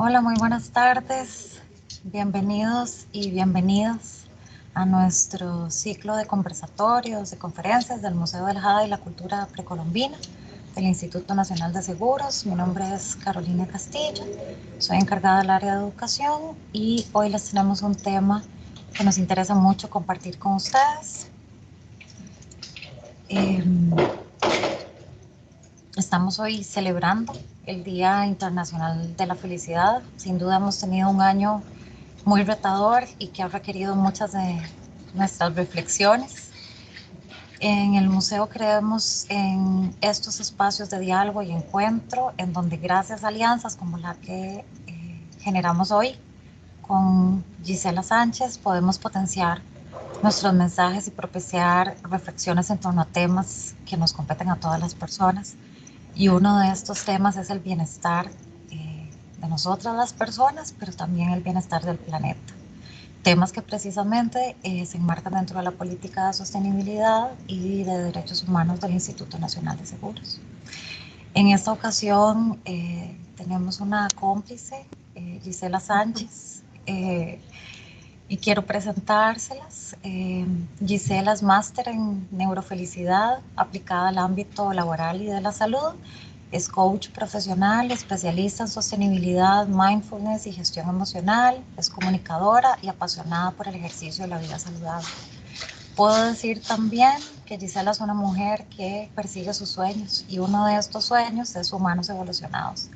Hola, muy buenas tardes. Bienvenidos y bienvenidas a nuestro ciclo de conversatorios, de conferencias del Museo del Jade y la Cultura Precolombina del Instituto Nacional de Seguros. Mi nombre es Carolina Castillo, soy encargada del área de educación y hoy les tenemos un tema que nos interesa mucho compartir con ustedes. Estamos hoy celebrando el Día Internacional de la Felicidad. Sin duda hemos tenido un año muy retador y que ha requerido muchas de nuestras reflexiones. En el museo creemos en estos espacios de diálogo y encuentro, en donde gracias a alianzas como la que generamos hoy con Gisela Sánchez podemos potenciar nuestros mensajes y propiciar reflexiones en torno a temas que nos competen a todas las personas. Y uno de estos temas es el bienestar de nosotras las personas, pero también el bienestar del planeta. Temas que precisamente se enmarcan dentro de la política de sostenibilidad y de derechos humanos del Instituto Nacional de Seguros. En esta ocasión tenemos una cómplice, Gisela Sánchez, y quiero presentárselas. Gisela es máster en neurofelicidad aplicada al ámbito laboral y de la salud. Es coach profesional, especialista en sostenibilidad, mindfulness y gestión emocional. Es comunicadora y apasionada por el ejercicio de la vida saludable. Puedo decir también que Gisela es una mujer que persigue sus sueños y uno de estos sueños es Humanos Evolucionados,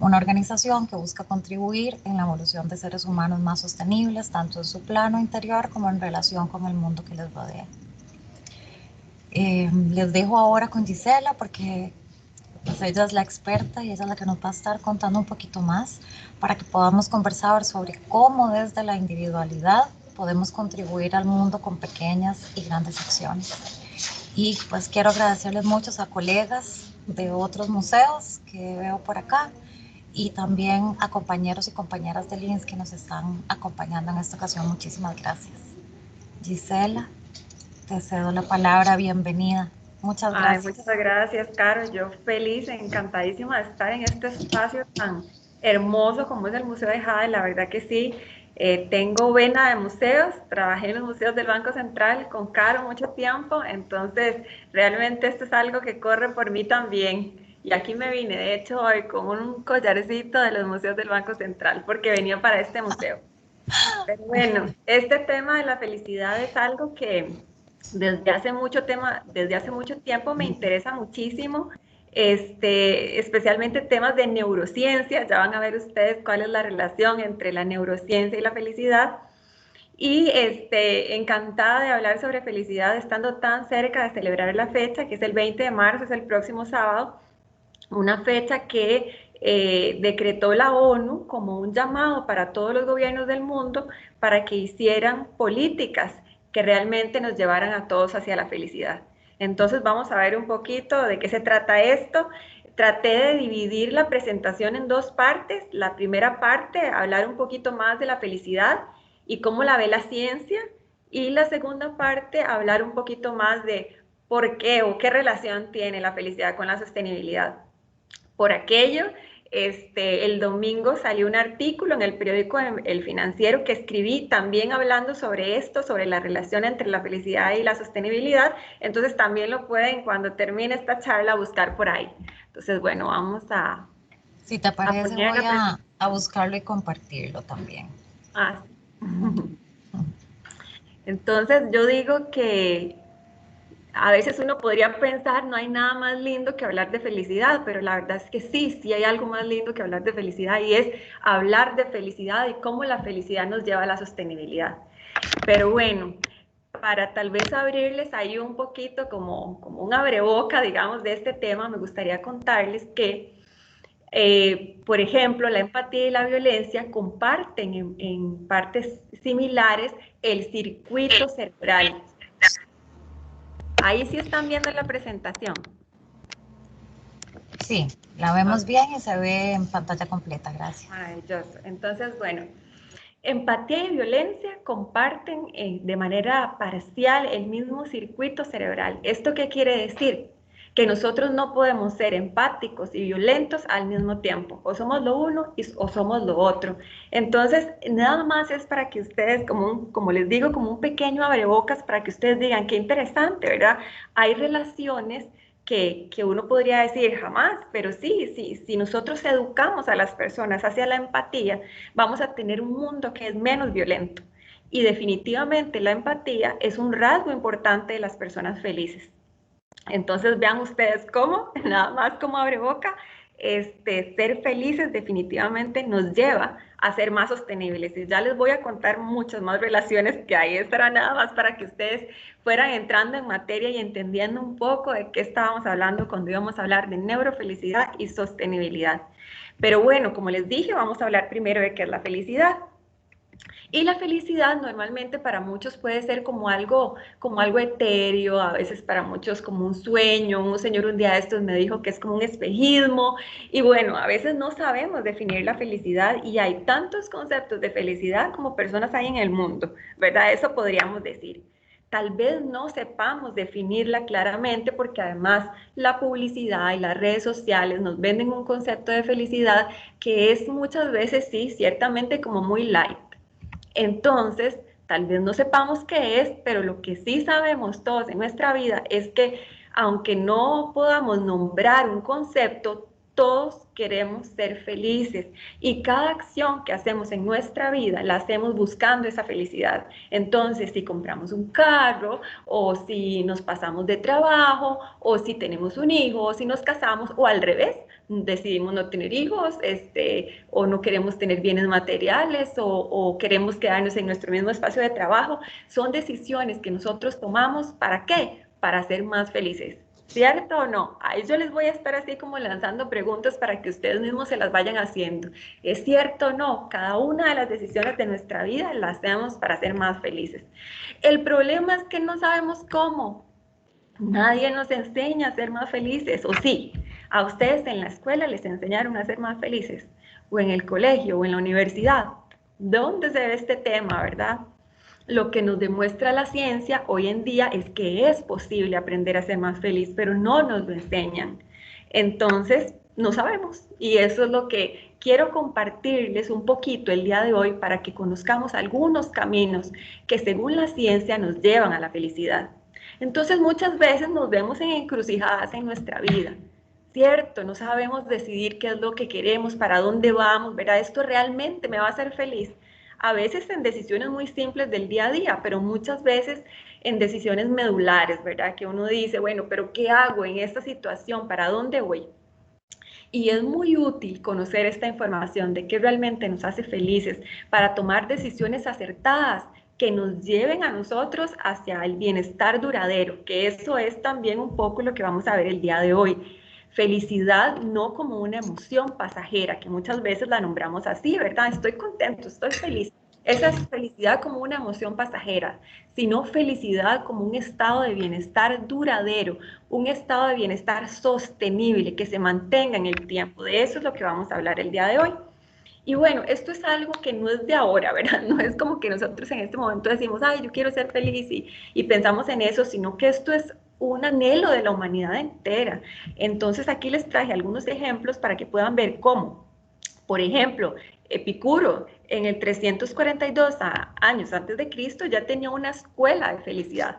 una organización que busca contribuir en la evolución de seres humanos más sostenibles, tanto en su plano interior como en relación con el mundo que les rodea. Les dejo ahora con Gisela porque pues ella es la experta y ella es la que nos va a estar contando un poquito más para que podamos conversar sobre cómo desde la individualidad podemos contribuir al mundo con pequeñas y grandes acciones. Y pues quiero agradecerles mucho a colegas de otros museos que veo por acá y también a compañeros y compañeras del INS que nos están acompañando en esta ocasión. Muchísimas gracias. Gisela, te cedo la palabra, bienvenida. Muchas Ay, muchas gracias. gracias, Caro. Yo feliz, encantadísima de estar en este espacio tan hermoso como es el Museo de Jade. La verdad que sí, tengo vena de museos, trabajé en los museos del Banco Central con Caro mucho tiempo, entonces realmente esto es algo que corre por mí también. Y aquí me vine, de hecho, hoy con un collarcito de los museos del Banco Central porque venía para este museo. Pero bueno, este tema de la felicidad es algo que desde hace mucho tiempo me interesa muchísimo, especialmente temas de neurociencia. Ya van a ver ustedes cuál es la relación entre la neurociencia y la felicidad. Y encantada de hablar sobre felicidad, estando tan cerca de celebrar la fecha, que es el 20 de marzo, es el próximo sábado, una fecha que decretó la ONU como un llamado para todos los gobiernos del mundo para que hicieran políticas que realmente nos llevaran a todos hacia la felicidad. Entonces vamos a ver un poquito de qué se trata esto. Traté de dividir la presentación en dos partes. La primera parte, hablar un poquito más de la felicidad y cómo la ve la ciencia. Y la segunda parte, hablar un poquito más de por qué o qué relación tiene la felicidad con la sostenibilidad. Por aquello, el domingo salió un artículo en el periódico El Financiero que escribí también hablando sobre esto, sobre la relación entre la felicidad y la sostenibilidad. Entonces también lo pueden, cuando termine esta charla, buscar por ahí. Entonces, bueno, vamos Si te a parece, poner en voy la presentación. a buscarlo y compartirlo también. Ah, sí. Entonces, yo digo que a veces uno podría pensar, no hay nada más lindo que hablar de felicidad, pero la verdad es que sí, sí hay algo más lindo que hablar de felicidad y es hablar de felicidad y cómo la felicidad nos lleva a la sostenibilidad. Pero bueno, para tal vez abrirles ahí un poquito como un abreboca, digamos, de este tema, me gustaría contarles que, por ejemplo, la empatía y la violencia comparten en partes similares el circuito cerebral. Ahí sí están viendo la presentación. Sí, la Ok, vemos bien y se ve en pantalla completa, gracias. maravilloso. Entonces, bueno, empatía y violencia comparten de manera parcial el mismo circuito cerebral. ¿Esto qué quiere decir? que nosotros no podemos ser empáticos y violentos al mismo tiempo, o somos lo uno o somos lo otro. Entonces, nada más es para que ustedes, como les digo, como un pequeño abrebocas para que ustedes digan, qué interesante, ¿verdad? Hay relaciones que uno podría decir jamás, pero sí, si nosotros educamos a las personas hacia la empatía, vamos a tener un mundo que es menos violento. Y definitivamente la empatía es un rasgo importante de las personas felices. Entonces vean ustedes cómo, nada más como abre boca, ser felices definitivamente nos lleva a ser más sostenibles. Y ya les voy a contar muchas más relaciones que ahí estará nada más para que ustedes fueran entrando en materia y entendiendo un poco de qué estábamos hablando cuando íbamos a hablar de neurofelicidad y sostenibilidad. Pero bueno, como les dije, vamos a hablar primero de qué es la felicidad. Y la felicidad normalmente para muchos puede ser como algo etéreo, a veces para muchos como un sueño. Un señor un día de estos me dijo que es como un espejismo. Y bueno, a veces no sabemos definir la felicidad y hay tantos conceptos de felicidad como personas hay en el mundo, ¿verdad? Eso podríamos decir. Tal vez no sepamos definirla claramente porque además la publicidad y las redes sociales nos venden un concepto de felicidad que es muchas veces, sí, ciertamente como muy light. Entonces, tal vez no sepamos qué es, pero lo que sí sabemos todos en nuestra vida es que aunque no podamos nombrar un concepto, todos queremos ser felices y cada acción que hacemos en nuestra vida la hacemos buscando esa felicidad. Entonces, si compramos un carro o si nos pasamos de trabajo o si tenemos un hijo o si nos casamos o al revés, decidimos no tener hijos, o no queremos tener bienes materiales, o queremos quedarnos en nuestro mismo espacio de trabajo, son decisiones que nosotros tomamos, ¿para qué? Para ser más felices. ¿Cierto o no? Ahí yo les voy a estar así como lanzando preguntas para que ustedes mismos se las vayan haciendo. ¿Es cierto o no? Cada una de las decisiones de nuestra vida las hacemos para ser más felices. El problema es que no sabemos cómo. Nadie nos enseña a ser más felices, o sí, a ustedes en la escuela les enseñaron a ser más felices, o en el colegio, o en la universidad. ¿Dónde se ve este tema, verdad? Lo que nos demuestra la ciencia hoy en día es que es posible aprender a ser más feliz, pero no nos lo enseñan. Entonces, no sabemos. Y eso es lo que quiero compartirles un poquito el día de hoy para que conozcamos algunos caminos que según la ciencia nos llevan a la felicidad. Entonces muchas veces nos vemos en encrucijadas en nuestra vida, ¿cierto? No sabemos decidir qué es lo que queremos, para dónde vamos, ¿verdad? Esto realmente me va a hacer feliz. A veces en decisiones muy simples del día a día, pero muchas veces en decisiones medulares, ¿verdad? Que uno dice, bueno, pero ¿qué hago en esta situación? ¿Para dónde voy? Y es muy útil conocer esta información de qué realmente nos hace felices para tomar decisiones acertadas que nos lleven a nosotros hacia el bienestar duradero, que eso es también un poco lo que vamos a ver el día de hoy. Felicidad no como una emoción pasajera, que muchas veces la nombramos así, ¿verdad? Estoy contento, estoy feliz. Esa es felicidad como una emoción pasajera, sino felicidad como un estado de bienestar duradero, un estado de bienestar sostenible, que se mantenga en el tiempo. De eso es lo que vamos a hablar el día de hoy. Y bueno, esto es algo que no es de ahora, ¿verdad? No es como que nosotros en este momento decimos, ay, yo quiero ser feliz y pensamos en eso, sino que esto es un anhelo de la humanidad entera. Entonces aquí les traje algunos ejemplos para que puedan ver cómo. Por ejemplo, Epicuro en el 342 años antes de Cristo ya tenía una escuela de felicidad.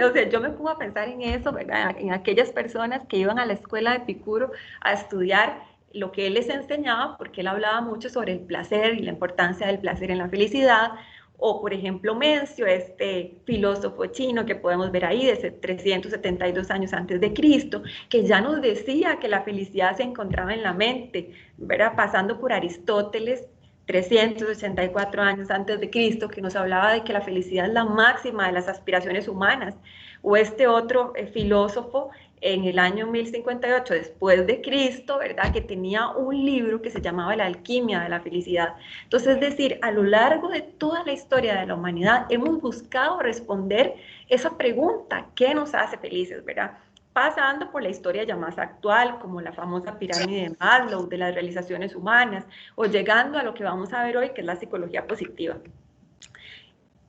O sea, yo me pongo a pensar en eso, ¿verdad? En aquellas personas que iban a la escuela de Epicuro a estudiar lo que él les enseñaba, porque él hablaba mucho sobre el placer y la importancia del placer en la felicidad. O, por ejemplo, Mencio, este filósofo chino que podemos ver ahí desde 372 años antes de Cristo, que ya nos decía que la felicidad se encontraba en la mente, ¿verdad? Pasando por Aristóteles, 384 años antes de Cristo, que nos hablaba de que la felicidad es la máxima de las aspiraciones humanas, o este otro filósofo en el año 1058 después de Cristo, ¿verdad? Que tenía un libro que se llamaba La alquimia de la felicidad. Entonces, es decir, a lo largo de toda la historia de la humanidad hemos buscado responder esa pregunta, ¿qué nos hace felices, verdad? Pasando por la historia ya más actual, como la famosa pirámide de Maslow de las realizaciones humanas, o llegando a lo que vamos a ver hoy, que es la psicología positiva.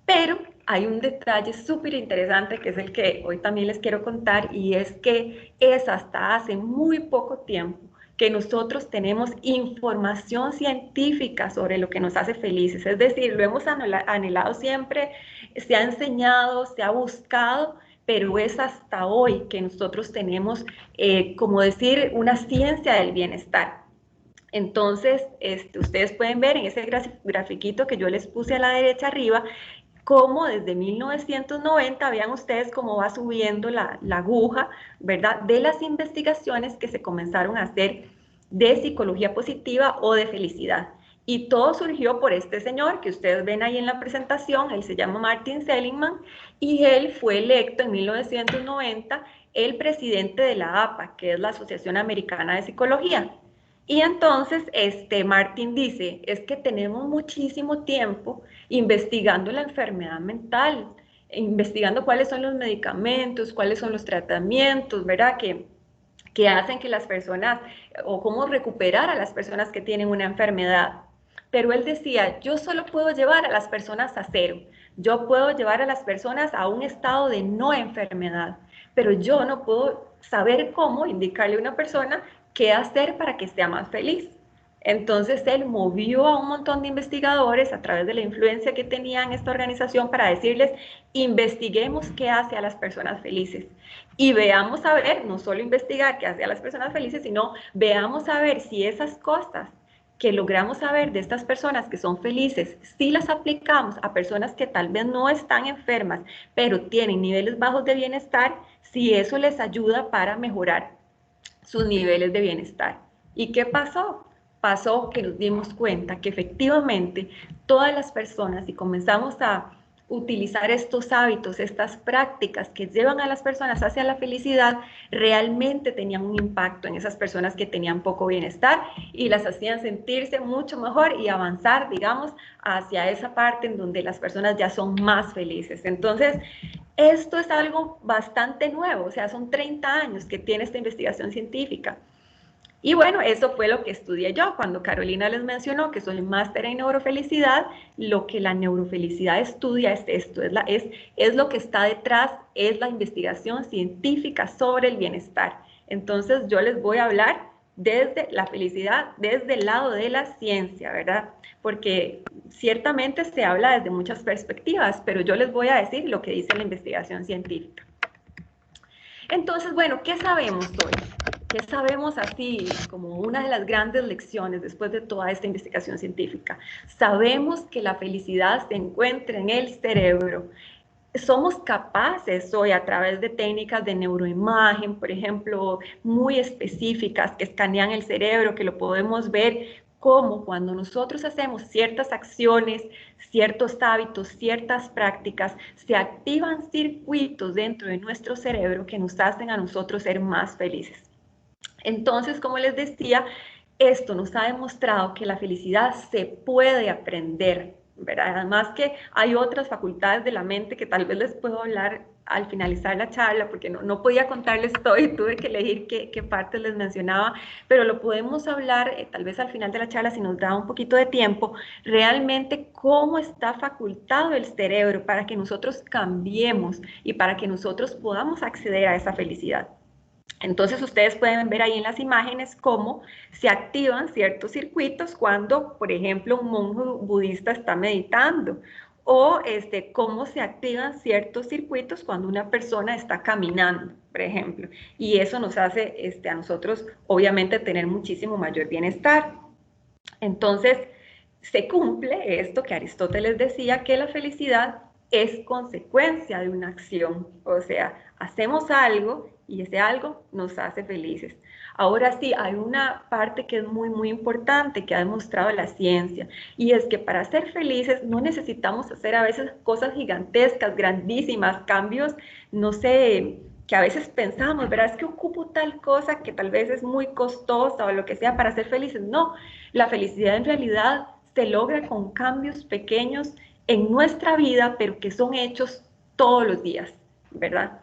Pero hay un detalle súper interesante que es el que hoy también les quiero contar, y es que es hasta hace muy poco tiempo que nosotros tenemos información científica sobre lo que nos hace felices. Es decir, lo hemos anhelado siempre, se ha enseñado, se ha buscado, pero es hasta hoy que nosotros tenemos, como decir, una ciencia del bienestar. Entonces, ustedes pueden ver en ese grafiquito que yo les puse a la derecha arriba, cómo desde 1990, vean ustedes cómo va subiendo la aguja, ¿verdad? De las investigaciones que se comenzaron a hacer de psicología positiva o de felicidad. Y todo surgió por este señor que ustedes ven ahí en la presentación. Él se llama Martin Seligman y él fue electo en 1990 el presidente de la APA, que es la Asociación Americana de Psicología. Y entonces Martin dice, es que tenemos muchísimo tiempo investigando la enfermedad mental, investigando cuáles son los medicamentos, cuáles son los tratamientos, ¿verdad? Que hacen que las personas, o cómo recuperar a las personas que tienen una enfermedad. Pero él decía, yo solo puedo llevar a las personas a cero, yo puedo llevar a las personas a un estado de no enfermedad, pero yo no puedo saber cómo indicarle a una persona qué hacer para que sea más feliz. Entonces él movió a un montón de investigadores a través de la influencia que tenía en esta organización para decirles, investiguemos qué hace a las personas felices. Y veamos a ver, no solo investigar qué hace a las personas felices, sino veamos a ver si esas cosas que logramos saber de estas personas que son felices, si las aplicamos a personas que tal vez no están enfermas, pero tienen niveles bajos de bienestar, si eso les ayuda para mejorar sus niveles de bienestar. ¿Y qué pasó? Pasó que nos dimos cuenta que efectivamente todas las personas, si comenzamos a utilizar estos hábitos, estas prácticas que llevan a las personas hacia la felicidad, realmente tenían un impacto en esas personas que tenían poco bienestar y las hacían sentirse mucho mejor y avanzar, digamos, hacia esa parte en donde las personas ya son más felices. Entonces, esto es algo bastante nuevo, o sea, son 30 años que tiene esta investigación científica. Y bueno, eso fue lo que estudié yo. Cuando Carolina les mencionó que soy máster en neurofelicidad, lo que la neurofelicidad estudia es esto, es lo que está detrás, es la investigación científica sobre el bienestar. Entonces yo les voy a hablar desde la felicidad, desde el lado de la ciencia, ¿verdad? Porque ciertamente se habla desde muchas perspectivas, pero yo les voy a decir lo que dice la investigación científica. Entonces, bueno, ¿qué sabemos hoy? ¿Qué sabemos así como una de las grandes lecciones después de toda esta investigación científica? Sabemos que la felicidad se encuentra en el cerebro. Somos capaces hoy a través de técnicas de neuroimagen, por ejemplo, muy específicas que escanean el cerebro, que lo podemos ver como cuando nosotros hacemos ciertas acciones, ciertos hábitos, ciertas prácticas, se activan circuitos dentro de nuestro cerebro que nos hacen a nosotros ser más felices. Entonces, como les decía, esto nos ha demostrado que la felicidad se puede aprender, ¿verdad? Además que hay otras facultades de la mente que tal vez les puedo hablar al finalizar la charla, porque no podía contarles todo y tuve que elegir qué partes les mencionaba, pero lo podemos hablar tal vez al final de la charla si nos da un poquito de tiempo, realmente cómo está facultado el cerebro para que nosotros cambiemos y para que nosotros podamos acceder a esa felicidad. Entonces ustedes pueden ver ahí en las imágenes cómo se activan ciertos circuitos cuando, por ejemplo, un monje budista está meditando, o cómo se activan ciertos circuitos cuando una persona está caminando, por ejemplo. Y eso nos hace a nosotros, obviamente, tener muchísimo mayor bienestar. Entonces, se cumple esto que Aristóteles decía, que la felicidad es consecuencia de una acción. O sea, hacemos algo y ese algo nos hace felices. Ahora sí, hay una parte que es muy importante que ha demostrado la ciencia, y es que para ser felices no necesitamos hacer a veces cosas gigantescas, grandísimas, cambios, no sé, que a veces pensamos, ¿verdad? Es que ocupo tal cosa que tal vez es muy costosa o lo que sea para ser felices. No, la felicidad en realidad se logra con cambios pequeños en nuestra vida, pero que son hechos todos los días, ¿verdad?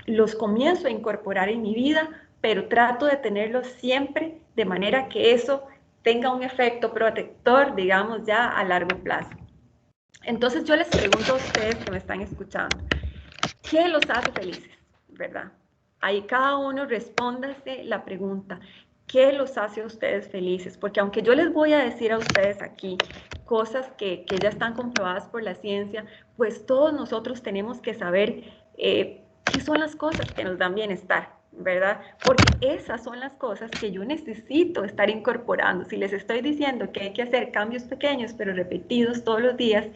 Los comienzo a incorporar en mi vida, pero trato de tenerlos siempre de manera que eso tenga un efecto protector, digamos, ya a largo plazo. Entonces yo les pregunto a ustedes que me están escuchando, ¿qué los hace felices? ¿Verdad? Ahí cada uno respóndase la pregunta, ¿qué los hace a ustedes felices? Porque aunque yo les voy a decir a ustedes aquí cosas que ya están comprobadas por la ciencia, pues todos nosotros tenemos que saber qué son las cosas que nos dan bienestar, ¿verdad? Porque esas son las cosas que yo necesito estar incorporando. Si les estoy diciendo que hay que hacer cambios pequeños pero repetidos todos los días,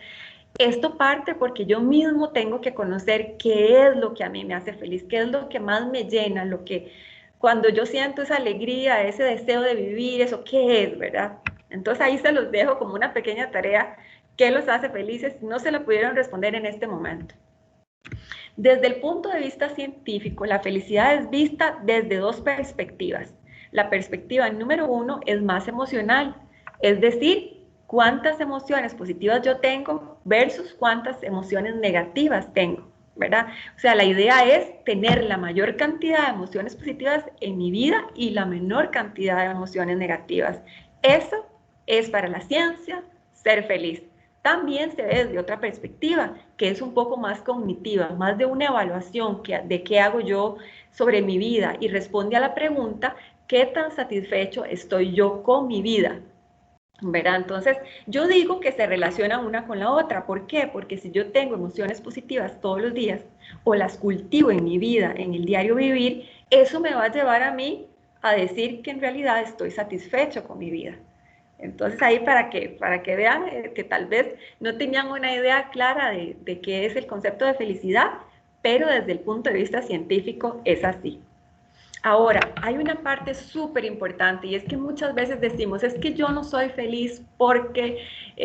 esto parte porque yo mismo tengo que conocer qué es lo que a mí me hace feliz, qué es lo que más me llena, lo que cuando yo siento esa alegría, ese deseo de vivir, eso qué es, ¿verdad? Entonces ahí se los dejo como una pequeña tarea, ¿qué los hace felices? No se lo pudieron responder en este momento. Desde el punto de vista científico, la felicidad es vista desde dos perspectivas. La perspectiva número uno es más emocional, es decir, cuántas emociones positivas yo tengo versus cuántas emociones negativas tengo, ¿verdad? O sea, la idea es tener la mayor cantidad de emociones positivas en mi vida y la menor cantidad de emociones negativas. Eso es para la ciencia ser feliz. También se ve desde otra perspectiva, que es un poco más cognitiva, más de una evaluación de qué hago yo sobre mi vida y responde a la pregunta, ¿qué tan satisfecho estoy yo con mi vida? ¿Verdad? Entonces, yo digo que se relacionan una con la otra. ¿Por qué? Porque si yo tengo emociones positivas todos los días o las cultivo en mi vida, en el diario vivir, eso me va a llevar a mí a decir que en realidad estoy satisfecho con mi vida. Entonces ahí para que vean que tal vez no tenían una idea clara de qué es el concepto de felicidad, pero desde el punto de vista científico es así. Ahora, hay una parte súper importante y es que muchas veces decimos, es que yo no soy feliz porque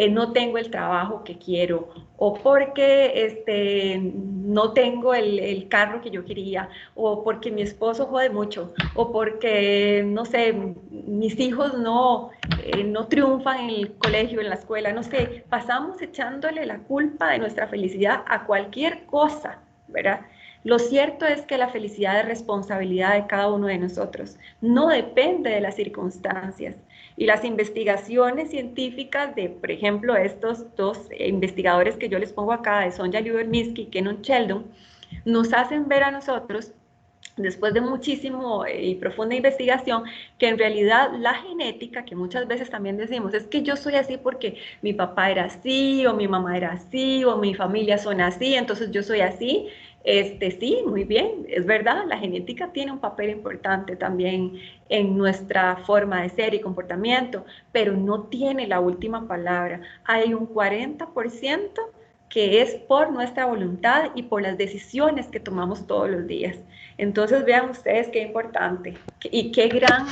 no tengo el trabajo que quiero o porque no tengo el carro que yo quería o porque mi esposo jode mucho o porque, no sé, mis hijos no triunfan en el colegio, en la escuela, no sé, pasamos echándole la culpa de nuestra felicidad a cualquier cosa, ¿verdad? Lo cierto es que la felicidad es responsabilidad de cada uno de nosotros, no depende de las circunstancias. Y las investigaciones científicas de, por ejemplo, estos dos investigadores que yo les pongo acá, de Sonja Lyubomirsky y Kenon Sheldon, nos hacen ver a nosotros, después de muchísimo y profunda investigación, que en realidad la genética, que muchas veces también decimos, es que yo soy así porque mi papá era así, o mi mamá era así, o mi familia son así, entonces yo soy así. Sí, muy bien, es verdad, la genética tiene un papel importante también en nuestra forma de ser y comportamiento, pero no tiene la última palabra. Hay un 40% que es por nuestra voluntad y por las decisiones que tomamos todos los días. Entonces vean ustedes qué importante y qué gran,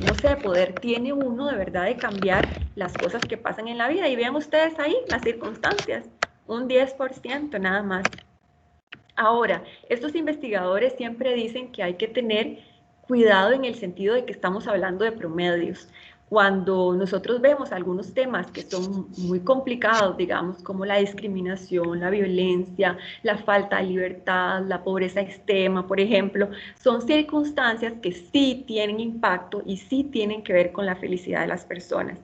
no sé, poder tiene uno de verdad de cambiar las cosas que pasan en la vida. Y vean ustedes ahí las circunstancias, un 10% nada más. Ahora, estos investigadores siempre dicen que hay que tener cuidado en el sentido de que estamos hablando de promedios. Cuando nosotros vemos algunos temas que son muy complicados, digamos, como la discriminación, la violencia, la falta de libertad, la pobreza extrema, por ejemplo, son circunstancias que sí tienen impacto y sí tienen que ver con la felicidad de las personas.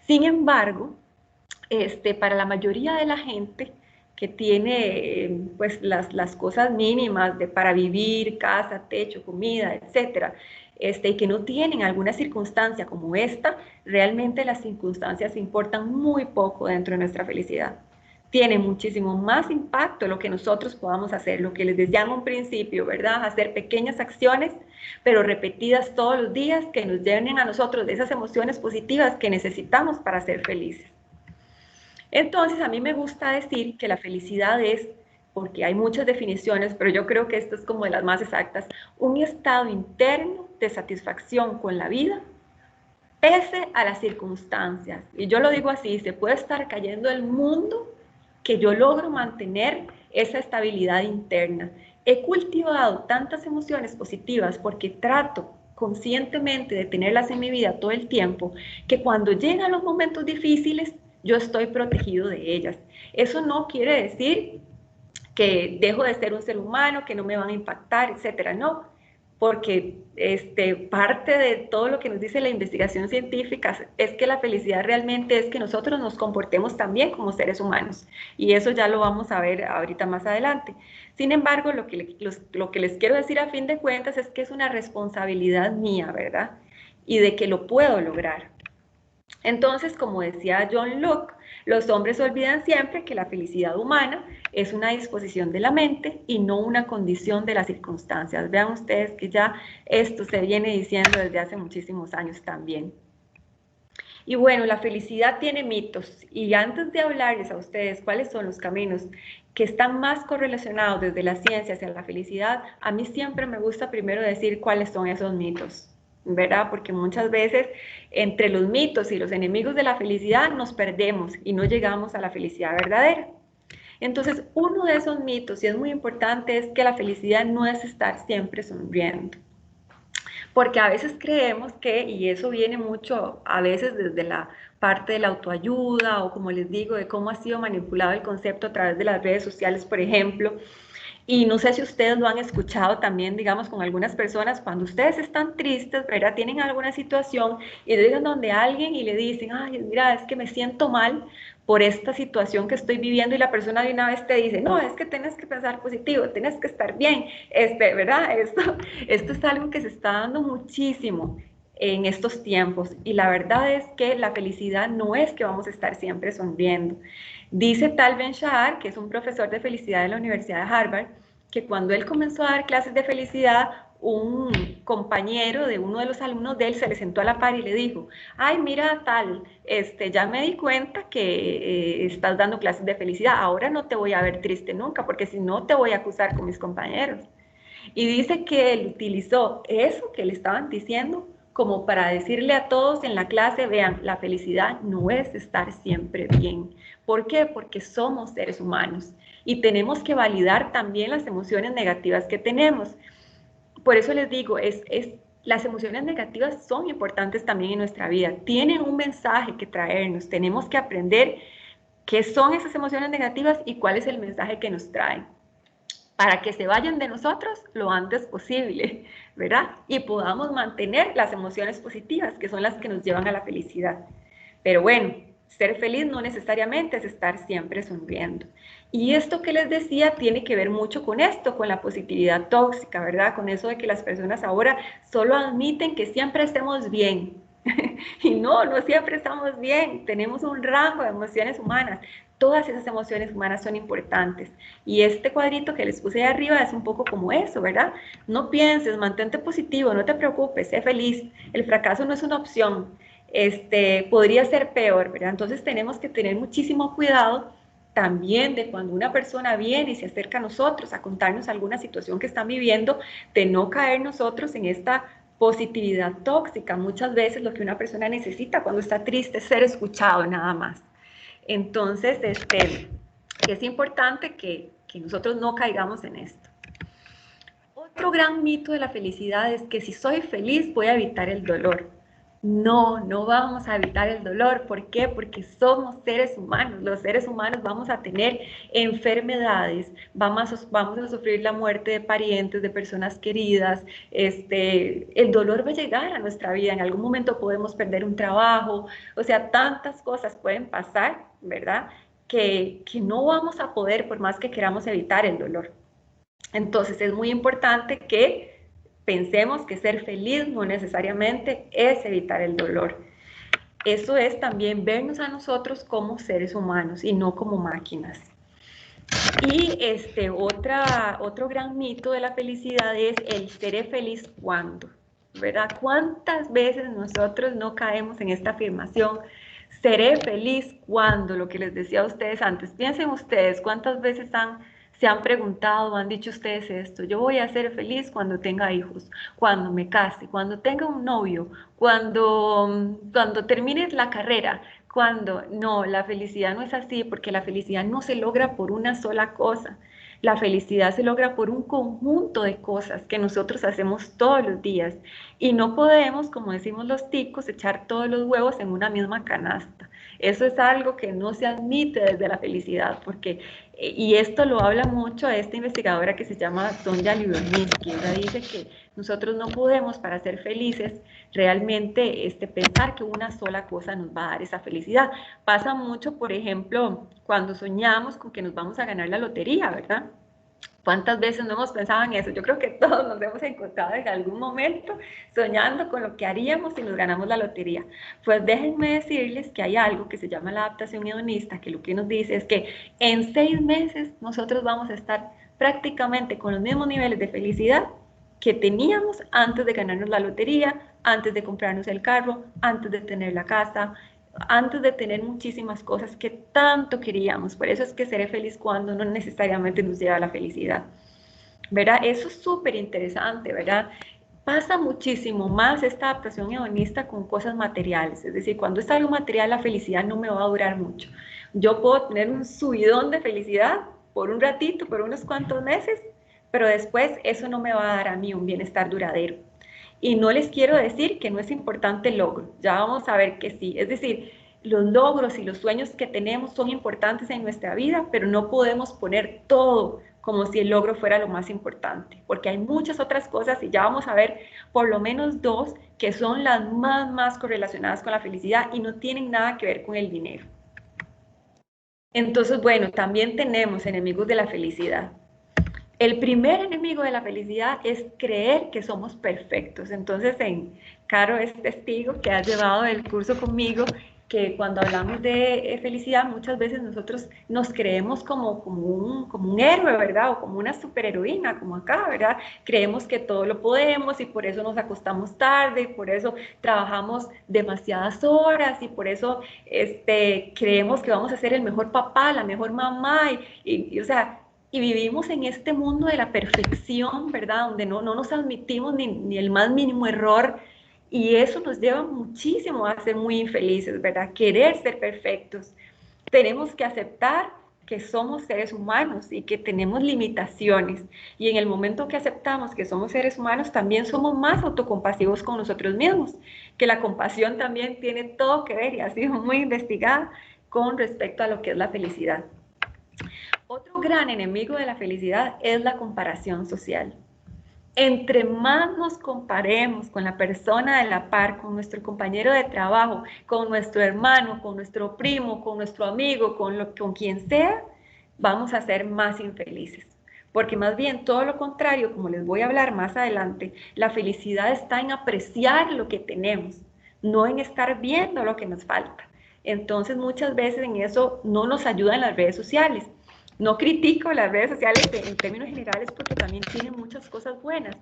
Sin embargo, para la mayoría de la gente que tiene pues las cosas mínimas para vivir, casa, techo, comida, etcétera, y que no tienen alguna circunstancia como esta, realmente las circunstancias importan muy poco dentro de nuestra felicidad. Tiene muchísimo más impacto lo que nosotros podamos hacer, lo que les decía en un principio, ¿verdad? Hacer pequeñas acciones, pero repetidas todos los días que nos lleven a nosotros de esas emociones positivas que necesitamos para ser felices. Entonces, a mí me gusta decir que la felicidad es, porque hay muchas definiciones, pero yo creo que esto es como de las más exactas, un estado interno de satisfacción con la vida, pese a las circunstancias. Y yo lo digo así, se puede estar cayendo el mundo, que yo logro mantener esa estabilidad interna. He cultivado tantas emociones positivas porque trato conscientemente de tenerlas en mi vida todo el tiempo, que cuando llegan los momentos difíciles, yo estoy protegido de ellas. Eso no quiere decir que dejo de ser un ser humano, que no me van a impactar, etcétera. No, porque parte de todo lo que nos dice la investigación científica es que la felicidad realmente es que nosotros nos comportemos también como seres humanos, y eso ya lo vamos a ver ahorita más adelante. Sin embargo, lo que les quiero decir a fin de cuentas es que es una responsabilidad mía, ¿verdad? Y de que lo puedo lograr. Entonces, como decía John Locke, los hombres olvidan siempre que la felicidad humana es una disposición de la mente y no una condición de las circunstancias. Vean ustedes que ya esto se viene diciendo desde hace muchísimos años también. Y bueno, la felicidad tiene mitos, y antes de hablarles a ustedes cuáles son los caminos que están más correlacionados desde la ciencia hacia la felicidad, a mí siempre me gusta primero decir cuáles son esos mitos, ¿verdad? Porque muchas veces entre los mitos y los enemigos de la felicidad nos perdemos y no llegamos a la felicidad verdadera. Entonces, uno de esos mitos, y es muy importante, es que la felicidad no es estar siempre sonriendo. Porque a veces creemos que, y eso viene mucho a veces desde la parte de la autoayuda, o como les digo, de cómo ha sido manipulado el concepto a través de las redes sociales, por ejemplo, y no sé si ustedes lo han escuchado también, digamos, con algunas personas, cuando ustedes están tristes, ¿verdad? Tienen alguna situación y llegan donde alguien y le dicen, ay, mira, es que me siento mal por esta situación que estoy viviendo, y la persona de una vez te dice, no, es que tienes que pensar positivo, tienes que estar bien, ¿verdad? Esto es algo que se está dando muchísimo en estos tiempos, y la verdad es que la felicidad no es que vamos a estar siempre sonriendo. Dice Tal Ben-Shahar, que es un profesor de felicidad de la Universidad de Harvard, que cuando él comenzó a dar clases de felicidad, un compañero de uno de los alumnos de él se le sentó a la par y le dijo, ay, mira Tal, ya me di cuenta que estás dando clases de felicidad, ahora no te voy a ver triste nunca, porque si no te voy a acusar con mis compañeros. Y dice que él utilizó eso que le estaban diciendo como para decirle a todos en la clase, vean, la felicidad no es estar siempre bien. ¿Por qué? Porque somos seres humanos y tenemos que validar también las emociones negativas que tenemos. Por eso les digo, las emociones negativas son importantes también en nuestra vida, tienen un mensaje que traernos, tenemos que aprender qué son esas emociones negativas y cuál es el mensaje que nos traen, para que se vayan de nosotros lo antes posible, ¿verdad? Y podamos mantener las emociones positivas, que son las que nos llevan a la felicidad. Pero bueno, ser feliz no necesariamente es estar siempre sonriendo. Y esto que les decía tiene que ver mucho con esto, con la positividad tóxica, ¿verdad? Con eso de que las personas ahora solo admiten que siempre estemos bien. Y no, no siempre estamos bien, tenemos un rango de emociones humanas. Todas esas emociones humanas son importantes. Y este cuadrito que les puse ahí arriba es un poco como eso, ¿verdad? No pienses, mantente positivo, no te preocupes, sé feliz. El fracaso no es una opción. Podría ser peor, ¿verdad? Entonces tenemos que tener muchísimo cuidado también de cuando una persona viene y se acerca a nosotros a contarnos alguna situación que están viviendo, de no caer nosotros en esta positividad tóxica. Muchas veces lo que una persona necesita cuando está triste es ser escuchado nada más. Entonces, es importante que nosotros no caigamos en esto. Otro gran mito de la felicidad es que si soy feliz voy a evitar el dolor. No, no vamos a evitar el dolor. ¿Por qué? Porque somos seres humanos. Los seres humanos vamos a tener enfermedades, vamos a sufrir la muerte de parientes, de personas queridas. El dolor va a llegar a nuestra vida. En algún momento podemos perder un trabajo. O sea, tantas cosas pueden pasar, ¿verdad? Que no vamos a poder, por más que queramos evitar el dolor. Entonces es muy importante que pensemos que ser feliz no necesariamente es evitar el dolor. Eso es también vernos a nosotros como seres humanos y no como máquinas. Y otro gran mito de la felicidad es el seré feliz cuando, ¿verdad? ¿Cuántas veces nosotros no caemos en esta afirmación? Seré feliz cuando, lo que les decía a ustedes antes. Piensen ustedes, ¿cuántas veces se han preguntado, han dicho ustedes esto? Yo voy a ser feliz cuando tenga hijos, cuando me case, cuando tenga un novio, cuando termine la carrera, cuando no, la felicidad no es así, porque la felicidad no se logra por una sola cosa. La felicidad se logra por un conjunto de cosas que nosotros hacemos todos los días, y no podemos, como decimos los ticos, echar todos los huevos en una misma canasta. Eso es algo que no se admite desde la felicidad, porque Y esto lo habla mucho esta investigadora que se llama Sonja Lyubomirsky. Ella dice que nosotros no podemos, para ser felices, realmente pensar que una sola cosa nos va a dar esa felicidad. Pasa mucho, por ejemplo, cuando soñamos con que nos vamos a ganar la lotería, ¿verdad? ¿Cuántas veces no hemos pensado en eso? Yo creo que todos nos hemos encontrado en algún momento soñando con lo que haríamos si nos ganamos la lotería. Pues déjenme decirles que hay algo que se llama la adaptación hedonista, que lo que nos dice es que en 6 meses nosotros vamos a estar prácticamente con los mismos niveles de felicidad que teníamos antes de ganarnos la lotería, antes de comprarnos el carro, antes de tener la casa, antes de tener muchísimas cosas que tanto queríamos. Por eso es que seré feliz cuando no necesariamente nos lleva a la felicidad. ¿Verdad? Eso es súper interesante, ¿verdad? Pasa muchísimo más esta adaptación hedonista con cosas materiales. Es decir, cuando es algo material, la felicidad no me va a durar mucho. Yo puedo tener un subidón de felicidad por un ratito, por unos cuantos meses, pero después eso no me va a dar a mí un bienestar duradero. Y no les quiero decir que no es importante el logro, ya vamos a ver que sí. Es decir, los logros y los sueños que tenemos son importantes en nuestra vida, pero no podemos poner todo como si el logro fuera lo más importante, porque hay muchas otras cosas y ya vamos a ver por lo menos 2 que son las más correlacionadas con la felicidad y no tienen nada que ver con el dinero. Entonces, bueno, también tenemos enemigos de la felicidad. El primer enemigo de la felicidad es creer que somos perfectos. Entonces, Caro es testigo que ha llevado el curso conmigo, que cuando hablamos de felicidad, muchas veces nosotros nos creemos como un héroe, ¿verdad? O como una superheroína, como acá, ¿verdad? Creemos que todo lo podemos y por eso nos acostamos tarde, y por eso trabajamos demasiadas horas y por eso creemos que vamos a ser el mejor papá, la mejor mamá o sea, y vivimos en este mundo de la perfección, ¿verdad? Donde no nos admitimos ni el más mínimo error y eso nos lleva muchísimo a ser muy infelices, ¿verdad? Querer ser perfectos. Tenemos que aceptar que somos seres humanos y que tenemos limitaciones. Y en el momento que aceptamos que somos seres humanos, también somos más autocompasivos con nosotros mismos, que la compasión también tiene todo que ver y ha sido muy investigada con respecto a lo que es la felicidad. Otro gran enemigo de la felicidad es la comparación social. Entre más nos comparemos con la persona de la par, con nuestro compañero de trabajo, con nuestro hermano, con nuestro primo, con nuestro amigo, con quien sea, vamos a ser más infelices. Porque más bien todo lo contrario, como les voy a hablar más adelante, la felicidad está en apreciar lo que tenemos, no en estar viendo lo que nos falta. Entonces muchas veces en eso no nos ayudan las redes sociales. No critico las redes sociales en términos generales porque también tienen muchas cosas buenas,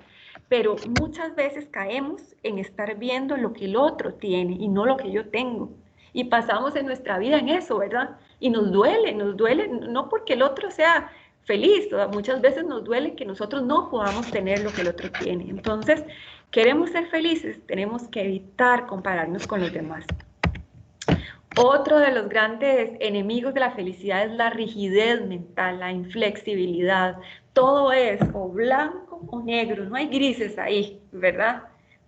pero muchas veces caemos en estar viendo lo que el otro tiene y no lo que yo tengo. Y pasamos en nuestra vida en eso, ¿verdad? Y nos duele, no porque el otro sea feliz, muchas veces nos duele que nosotros no podamos tener lo que el otro tiene. Entonces, queremos ser felices, tenemos que evitar compararnos con los demás. Otro de los grandes enemigos de la felicidad es la rigidez mental, la inflexibilidad. Todo es o blanco o negro, no hay grises ahí, ¿verdad?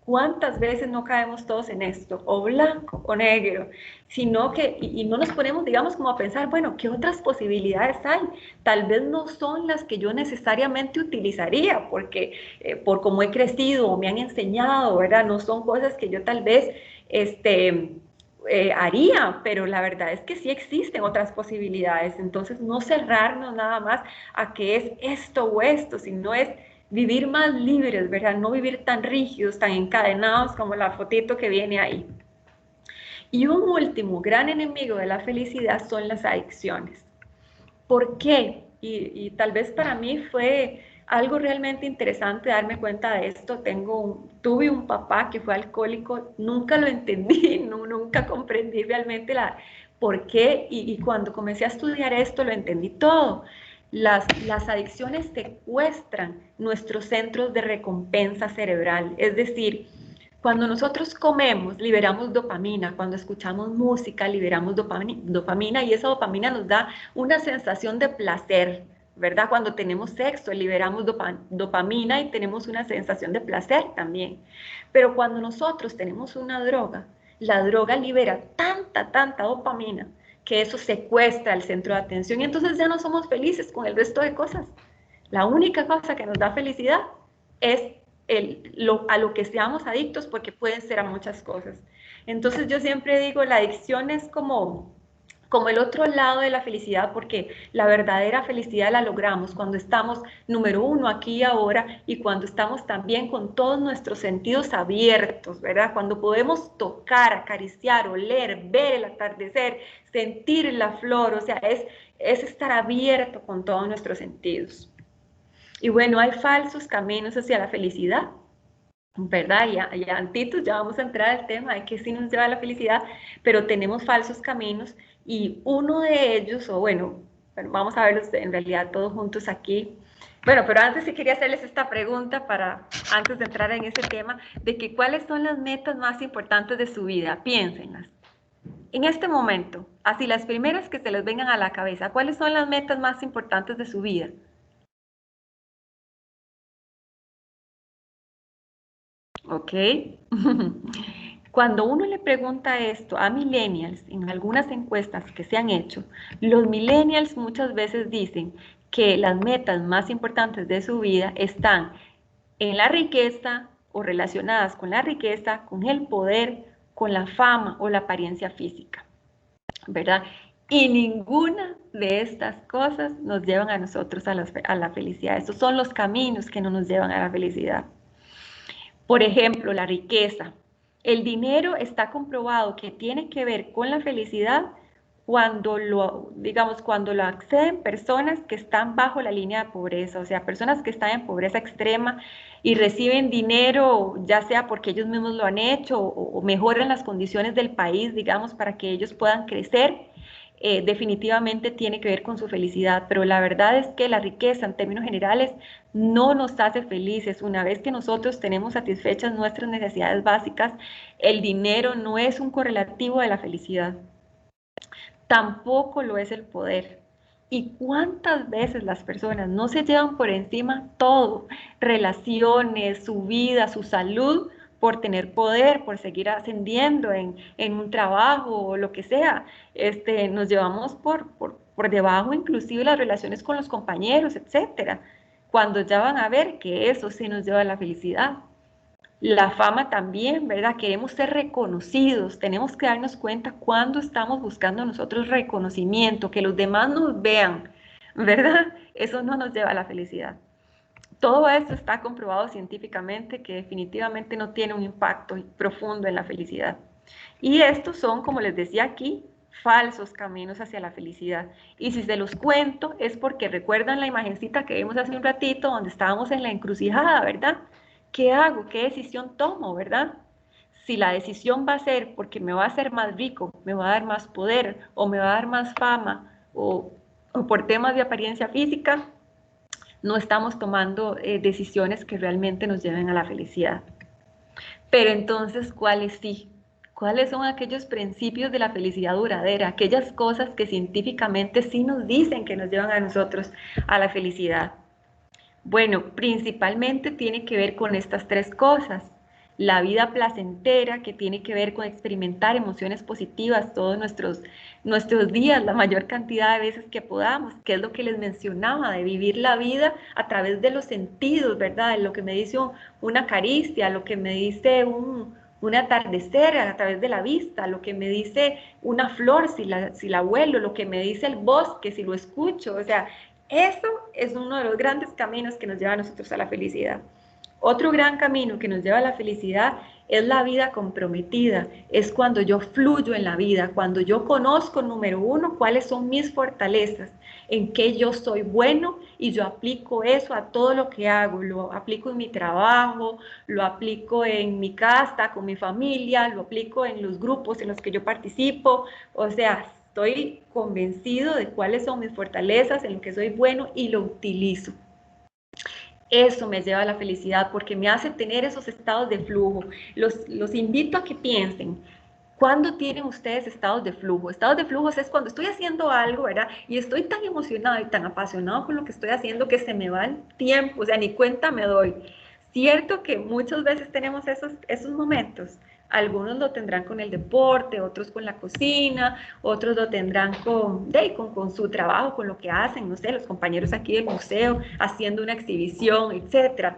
¿Cuántas veces no caemos todos en esto? O blanco o negro, sino que, y no nos ponemos, digamos, como a pensar, bueno, ¿qué otras posibilidades hay? Tal vez no son las que yo necesariamente utilizaría, porque por cómo he crecido o me han enseñado, ¿verdad? No son cosas que yo tal vez, haría, pero la verdad es que sí existen otras posibilidades, entonces no cerrarnos nada más a que es esto o esto, sino es vivir más libres, ¿verdad? No vivir tan rígidos, tan encadenados como la fotito que viene ahí. Y un último gran enemigo de la felicidad son las adicciones. ¿Por qué? Y tal vez para mí fue algo realmente interesante darme cuenta de esto. Tuve un papá que fue alcohólico, nunca lo entendí, nunca comprendí realmente por qué y cuando comencé a estudiar esto lo entendí todo. Las adicciones secuestran nuestros centros de recompensa cerebral, es decir, cuando nosotros comemos, liberamos dopamina, cuando escuchamos música, liberamos dopamina y esa dopamina nos da una sensación de placer, ¿verdad? Cuando tenemos sexo, liberamos dopamina y tenemos una sensación de placer también. Pero cuando nosotros tenemos una droga, la droga libera tanta dopamina que eso secuestra el centro de atención y entonces ya no somos felices con el resto de cosas. La única cosa que nos da felicidad es a lo que seamos adictos, porque pueden ser a muchas cosas. Entonces yo siempre digo, la adicción es como el otro lado de la felicidad, porque la verdadera felicidad la logramos cuando estamos, número uno, aquí y ahora, y cuando estamos también con todos nuestros sentidos abiertos, ¿verdad? Cuando podemos tocar, acariciar, oler, ver el atardecer, sentir la flor, o sea, es estar abierto con todos nuestros sentidos. Y bueno, hay falsos caminos hacia la felicidad, ¿verdad? Y antitos ya vamos a entrar al tema de que sí nos lleva a la felicidad, pero tenemos falsos caminos y uno de ellos, o bueno, vamos a verlos en realidad todos juntos aquí. Bueno, pero antes sí quería hacerles esta pregunta antes de entrar en ese tema, de que cuáles son las metas más importantes de su vida. Piénsenlas. En este momento, así las primeras que se les vengan a la cabeza, ¿cuáles son las metas más importantes de su vida? ¿Ok? Cuando uno le pregunta esto a millennials, en algunas encuestas que se han hecho, los millennials muchas veces dicen que las metas más importantes de su vida están en la riqueza o relacionadas con la riqueza, con el poder, con la fama o la apariencia física, ¿verdad? Y ninguna de estas cosas nos llevan a nosotros a la felicidad. Estos son los caminos que no nos llevan a la felicidad. Por ejemplo, la riqueza. El dinero está comprobado que tiene que ver con la felicidad cuando lo acceden personas que están bajo la línea de pobreza, o sea, personas que están en pobreza extrema y reciben dinero, ya sea porque ellos mismos lo han hecho o mejoran las condiciones del país, digamos, para que ellos puedan crecer. Definitivamente tiene que ver con su felicidad, pero la verdad es que la riqueza en términos generales no nos hace felices. Una vez que nosotros tenemos satisfechas nuestras necesidades básicas, el dinero no es un correlativo de la felicidad. Tampoco lo es el poder. ¿Y cuántas veces las personas no se llevan por encima todo? Relaciones, su vida, su salud, por tener poder, por seguir ascendiendo en un trabajo o lo que sea. Nos llevamos por debajo inclusive las relaciones con los compañeros, etcétera. Cuando ya van a ver que eso sí nos lleva a la felicidad. La fama también, ¿verdad? Queremos ser reconocidos, tenemos que darnos cuenta cuando estamos buscando nosotros reconocimiento, que los demás nos vean, ¿verdad? Eso no nos lleva a la felicidad. Todo esto está comprobado científicamente que definitivamente no tiene un impacto profundo en la felicidad. Y estos son, como les decía aquí, falsos caminos hacia la felicidad. Y si se los cuento es porque recuerdan la imagencita que vimos hace un ratito donde estábamos en la encrucijada, ¿verdad? ¿Qué hago? ¿Qué decisión tomo, verdad? Si la decisión va a ser porque me va a hacer más rico, me va a dar más poder o me va a dar más fama o por temas de apariencia física, no estamos tomando decisiones que realmente nos lleven a la felicidad. Pero entonces, ¿cuáles sí? ¿Cuáles son aquellos principios de la felicidad duradera? Aquellas cosas que científicamente sí nos dicen que nos llevan a nosotros a la felicidad. Bueno, principalmente tiene que ver con estas tres cosas. La vida placentera, que tiene que ver con experimentar emociones positivas todos nuestros días, la mayor cantidad de veces que podamos, que es lo que les mencionaba, de vivir la vida a través de los sentidos, ¿verdad? Lo que me dice una caricia, lo que me dice un atardecer a través de la vista, lo que me dice una flor si la huelo, lo que me dice el bosque si lo escucho, o sea, eso es uno de los grandes caminos que nos lleva a nosotros a la felicidad. Otro gran camino que nos lleva a la felicidad es la vida comprometida, es cuando yo fluyo en la vida, cuando yo conozco, número uno, cuáles son mis fortalezas, en qué yo soy bueno y yo aplico eso a todo lo que hago, lo aplico en mi trabajo, lo aplico en mi casa, con mi familia, lo aplico en los grupos en los que yo participo, o sea, estoy convencido de cuáles son mis fortalezas, en lo que soy bueno y lo utilizo. Eso me lleva a la felicidad porque me hace tener esos estados de flujo. Los invito a que piensen, ¿cuándo tienen ustedes estados de flujo? Estados de flujo es cuando estoy haciendo algo, ¿verdad? Y estoy tan emocionado y tan apasionado con lo que estoy haciendo que se me va el tiempo, o sea, ni cuenta me doy. Cierto que muchas veces tenemos esos momentos. Algunos lo tendrán con el deporte, otros con la cocina, otros lo tendrán con su trabajo, con lo que hacen, no sé, los compañeros aquí del museo, haciendo una exhibición, etcétera.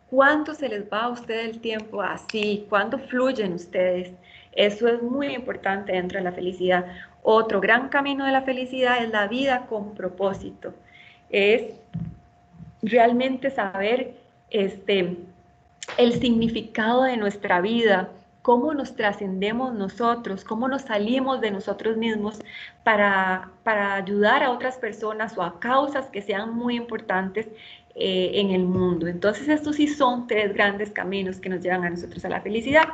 ¿Cuánto se les va a usted el tiempo así? ¿Cuándo fluyen ustedes? Eso es muy importante dentro de la felicidad. Otro gran camino de la felicidad es la vida con propósito. Es realmente saber el significado de nuestra vida, cómo nos trascendemos nosotros, cómo nos salimos de nosotros mismos para ayudar a otras personas o a causas que sean muy importantes en el mundo. Entonces estos sí son tres grandes caminos que nos llevan a nosotros a la felicidad.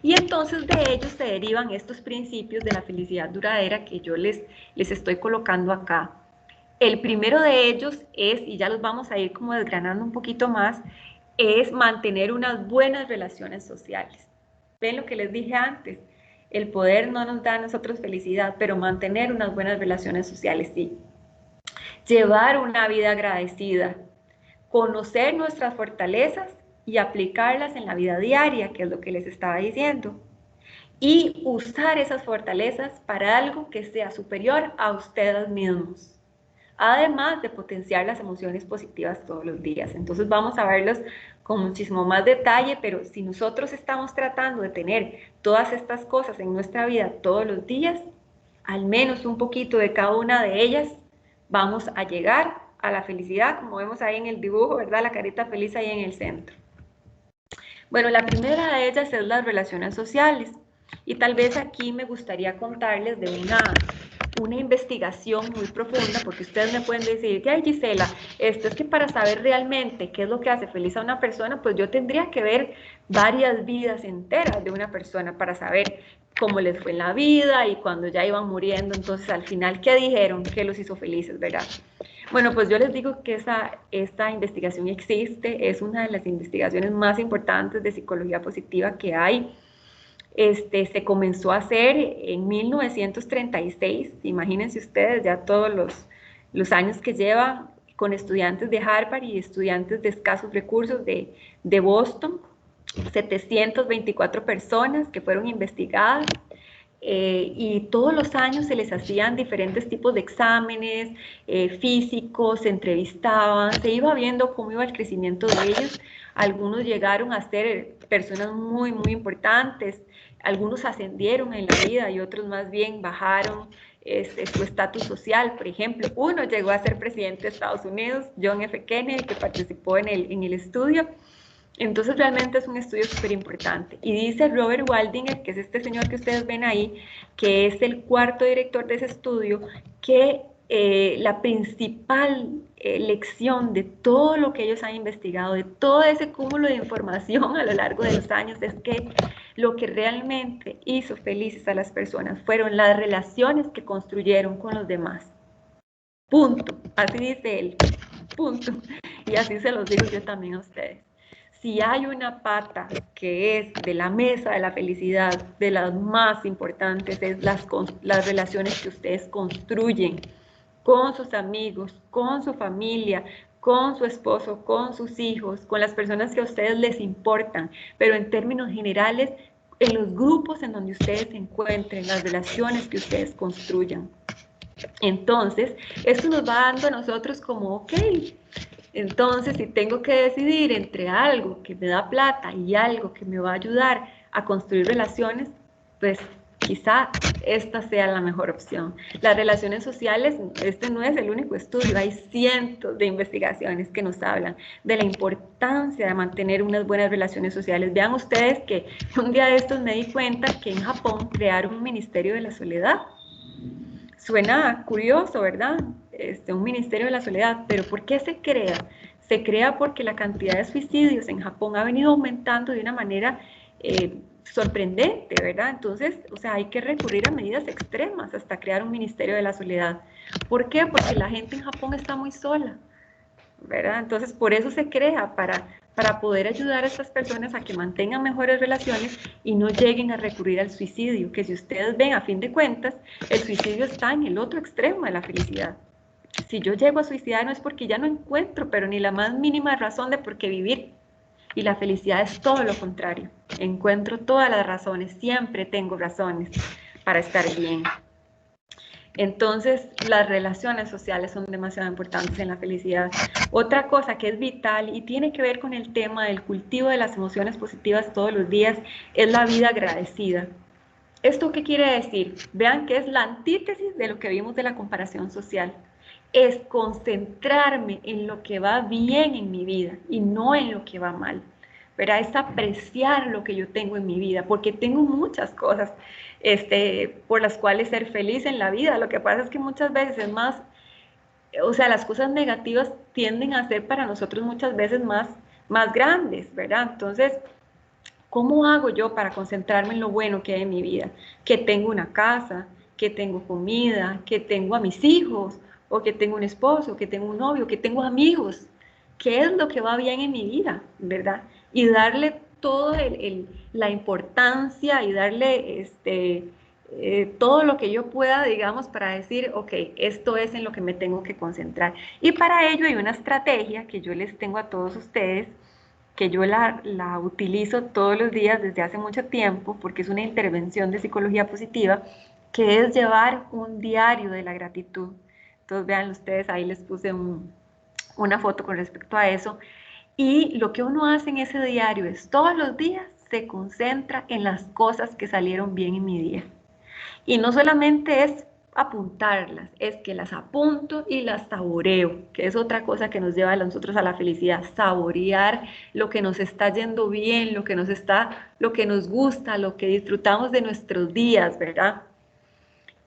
Y entonces de ellos se derivan estos principios de la felicidad duradera que yo les estoy colocando acá. El primero de ellos es, y ya los vamos a ir como desgranando un poquito más, es mantener unas buenas relaciones sociales. ¿Ven lo que les dije antes? El poder no nos da a nosotros felicidad, pero mantener unas buenas relaciones sociales sí. Llevar una vida agradecida, conocer nuestras fortalezas y aplicarlas en la vida diaria, que es lo que les estaba diciendo. Y usar esas fortalezas para algo que sea superior a ustedes mismos, además de potenciar las emociones positivas todos los días. Entonces vamos a verlos con muchísimo más detalle, pero si nosotros estamos tratando de tener todas estas cosas en nuestra vida todos los días, al menos un poquito de cada una de ellas, vamos a llegar a la felicidad, como vemos ahí en el dibujo, ¿verdad? La carita feliz ahí en el centro. Bueno, la primera de ellas es las relaciones sociales. Y tal vez aquí me gustaría contarles de una investigación muy profunda, porque ustedes me pueden decir, ay Gisela, esto es que para saber realmente qué es lo que hace feliz a una persona, pues yo tendría que ver varias vidas enteras de una persona para saber cómo les fue en la vida y cuando ya iban muriendo, entonces al final, ¿qué dijeron? ¿Qué los hizo felices, verdad? Bueno, pues yo les digo que esta investigación existe, es una de las investigaciones más importantes de psicología positiva que hay. Se comenzó a hacer en 1936, imagínense ustedes ya todos los años que lleva con estudiantes de Harvard y estudiantes de escasos recursos de Boston, 724 personas que fueron investigadas. Y todos los años se les hacían diferentes tipos de exámenes físicos, se entrevistaban, se iba viendo cómo iba el crecimiento de ellos. Algunos llegaron a ser personas muy, muy importantes, algunos ascendieron en la vida y otros más bien bajaron su estatus social. Por ejemplo, uno llegó a ser presidente de Estados Unidos, John F. Kennedy, que participó en el estudio. Entonces realmente es un estudio súper importante. Y dice Robert Waldinger, que es este señor que ustedes ven ahí, que es el cuarto director de ese estudio, que la principal lección de todo lo que ellos han investigado, de todo ese cúmulo de información a lo largo de los años, es que lo que realmente hizo felices a las personas fueron las relaciones que construyeron con los demás. Punto. Así dice él. Punto. Y así se los digo yo también a ustedes. Si hay una pata que es de la mesa de la felicidad, de las más importantes, es las relaciones que ustedes construyen con sus amigos, con su familia, con su esposo, con sus hijos, con las personas que a ustedes les importan, pero en términos generales, en los grupos en donde ustedes se encuentren, las relaciones que ustedes construyan. Entonces, esto nos va dando a nosotros como, ok, entonces si tengo que decidir entre algo que me da plata y algo que me va a ayudar a construir relaciones, pues quizá esta sea la mejor opción. Las relaciones sociales, este no es el único estudio, hay cientos de investigaciones que nos hablan de la importancia de mantener unas buenas relaciones sociales. Vean ustedes que un día de estos me di cuenta que en Japón crearon un ministerio de la soledad. Suena curioso, ¿verdad? Un ministerio de la soledad, pero ¿por qué se crea? Se crea porque la cantidad de suicidios en Japón ha venido aumentando de una manera sorprendente, ¿verdad? Entonces, o sea, hay que recurrir a medidas extremas hasta crear un ministerio de la soledad. ¿Por qué? Porque la gente en Japón está muy sola, ¿verdad? Entonces, por eso se crea, para poder ayudar a estas personas a que mantengan mejores relaciones y no lleguen a recurrir al suicidio, que si ustedes ven, a fin de cuentas, el suicidio está en el otro extremo de la felicidad. Si yo llego a suicidar no es porque ya no encuentro, pero ni la más mínima razón de por qué vivir. Y la felicidad es todo lo contrario. Encuentro todas las razones, siempre tengo razones para estar bien. Entonces, las relaciones sociales son demasiado importantes en la felicidad. Otra cosa que es vital y tiene que ver con el tema del cultivo de las emociones positivas todos los días es la vida agradecida. ¿Esto qué quiere decir? Vean que es la antítesis de lo que vimos de la comparación social. Es concentrarme en lo que va bien en mi vida y no en lo que va mal. ¿Verdad? Es apreciar lo que yo tengo en mi vida, porque tengo muchas cosas por las cuales ser feliz en la vida. Lo que pasa es que muchas veces es más, o sea, las cosas negativas tienden a ser para nosotros muchas veces más grandes, ¿verdad? Entonces, ¿cómo hago yo para concentrarme en lo bueno que hay en mi vida? Que tengo una casa, que tengo comida, que tengo a mis hijos, o que tengo un esposo, que tengo un novio, que tengo amigos. ¿Qué es lo que va bien en mi vida, verdad? Y darle todo la importancia y darle todo lo que yo pueda, digamos, para decir, ok, esto es en lo que me tengo que concentrar. Y para ello hay una estrategia que yo les tengo a todos ustedes, que yo la utilizo todos los días desde hace mucho tiempo, porque es una intervención de psicología positiva, que es llevar un diario de la gratitud. Entonces vean ustedes, ahí les puse una foto con respecto a eso. Y lo que uno hace en ese diario es todos los días se concentra en las cosas que salieron bien en mi día. Y no solamente es apuntarlas, es que las apunto y las saboreo, que es otra cosa que nos lleva a nosotros a la felicidad, saborear lo que nos está yendo bien, lo que nos gusta, lo que disfrutamos de nuestros días, ¿verdad?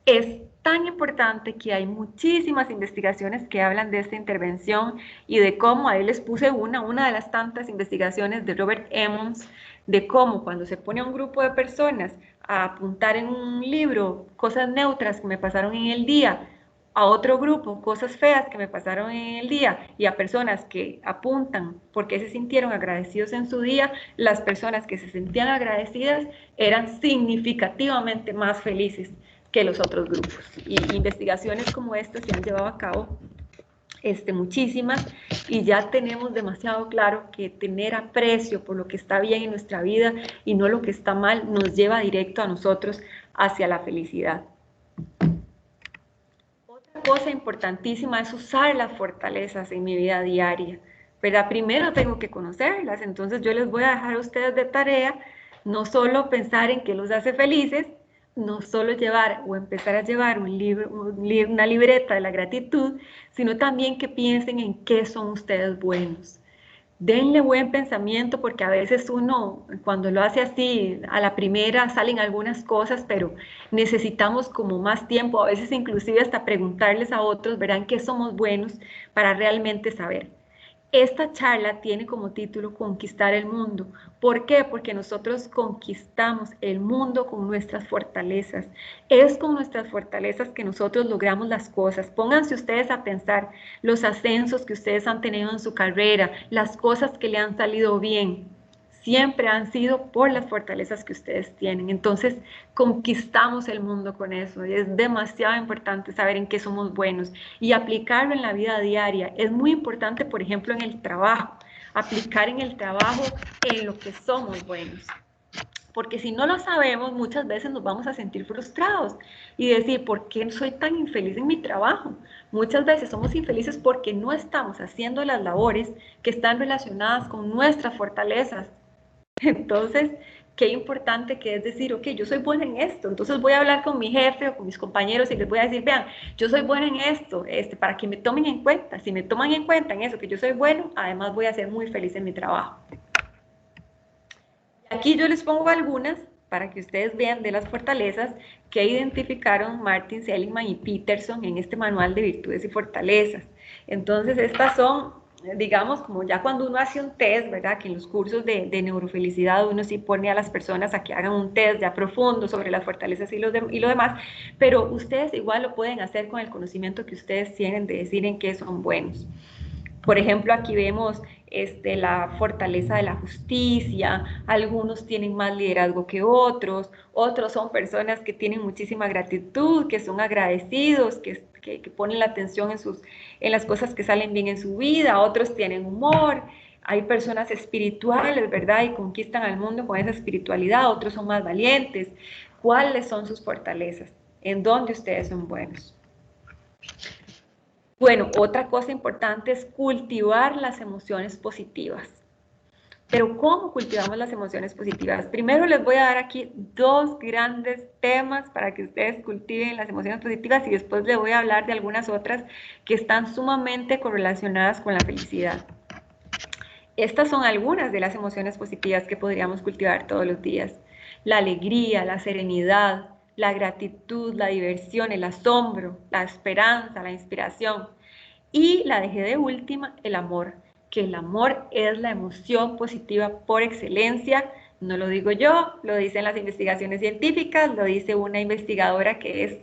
Es tan importante que hay muchísimas investigaciones que hablan de esta intervención y de cómo, ahí les puse una de las tantas investigaciones de Robert Emmons, de cómo cuando se pone a un grupo de personas a apuntar en un libro cosas neutras que me pasaron en el día, a otro grupo cosas feas que me pasaron en el día y a personas que apuntan porque se sintieron agradecidos en su día, las personas que se sentían agradecidas eran significativamente más felices que los otros grupos. Y investigaciones como esta se han llevado a cabo muchísimas, y ya tenemos demasiado claro que tener aprecio por lo que está bien en nuestra vida y no lo que está mal nos lleva directo a nosotros hacia la felicidad. Otra cosa importantísima es usar las fortalezas en mi vida diaria, ¿verdad? Primero tengo que conocerlas, entonces yo les voy a dejar a ustedes de tarea no solo pensar en qué los hace felices, no solo llevar o empezar a llevar una libreta de la gratitud, sino también que piensen en qué son ustedes buenos. Denle buen pensamiento, porque a veces uno, cuando lo hace así, a la primera salen algunas cosas, pero necesitamos como más tiempo, a veces inclusive hasta preguntarles a otros, verán qué somos buenos para realmente saber. Esta charla tiene como título Conquistar el Mundo. ¿Por qué? Porque nosotros conquistamos el mundo con nuestras fortalezas. Es con nuestras fortalezas que nosotros logramos las cosas. Pónganse ustedes a pensar los ascensos que ustedes han tenido en su carrera, las cosas que le han salido bien. Siempre han sido por las fortalezas que ustedes tienen. Entonces, conquistamos el mundo con eso. Y es demasiado importante saber en qué somos buenos y aplicarlo en la vida diaria. Es muy importante, por ejemplo, en el trabajo. Aplicar en el trabajo en lo que somos buenos. Porque si no lo sabemos, muchas veces nos vamos a sentir frustrados y decir, ¿por qué soy tan infeliz en mi trabajo? Muchas veces somos infelices porque no estamos haciendo las labores que están relacionadas con nuestras fortalezas. Entonces, qué importante que es decir, ok, yo soy buena en esto, entonces voy a hablar con mi jefe o con mis compañeros y les voy a decir, vean, yo soy buena en esto, para que me tomen en cuenta. Si me toman en cuenta en eso que yo soy bueno, además voy a ser muy feliz en mi trabajo. Aquí yo les pongo algunas para que ustedes vean de las fortalezas que identificaron Martin Seligman y Peterson en este manual de virtudes y fortalezas. Entonces, estas son, digamos, como ya cuando uno hace un test, ¿verdad? Que en los cursos de neurofelicidad uno sí pone a las personas a que hagan un test ya profundo sobre las fortalezas y lo demás, pero ustedes igual lo pueden hacer con el conocimiento que ustedes tienen de decir en qué son buenos. Por ejemplo, aquí vemos la fortaleza de la justicia, algunos tienen más liderazgo que otros son personas que tienen muchísima gratitud, que son agradecidos, que ponen la atención en las cosas que salen bien en su vida, otros tienen humor, Hay personas espirituales, ¿verdad? Y conquistan al mundo con esa espiritualidad, otros son más valientes. ¿Cuáles son sus fortalezas? ¿En dónde ustedes son buenos? Bueno, otra cosa importante es cultivar las emociones positivas. Pero ¿cómo cultivamos las emociones positivas? Primero les voy a dar aquí dos grandes temas para que ustedes cultiven las emociones positivas y después les voy a hablar de algunas otras que están sumamente correlacionadas con la felicidad. Estas son algunas de las emociones positivas que podríamos cultivar todos los días. La alegría, la serenidad, la gratitud, la diversión, el asombro, la esperanza, la inspiración. Y la dejé de última, el amor, que el amor es la emoción positiva por excelencia. No lo digo yo, lo dicen las investigaciones científicas, lo dice una investigadora que es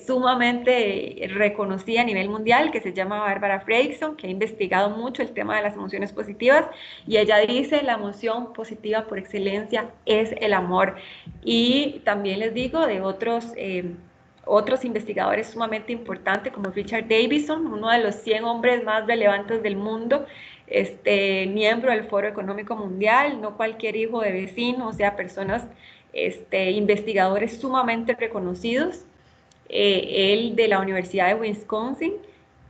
sumamente reconocida a nivel mundial, que se llama Barbara Fredrickson, que ha investigado mucho el tema de las emociones positivas, y ella dice la emoción positiva por excelencia es el amor. Y también les digo de otros investigadores sumamente importantes como Richard Davidson, uno de los 100 hombres más relevantes del mundo, miembro del Foro Económico Mundial, no cualquier hijo de vecino, o sea, personas, investigadores sumamente reconocidos, él de la Universidad de Wisconsin.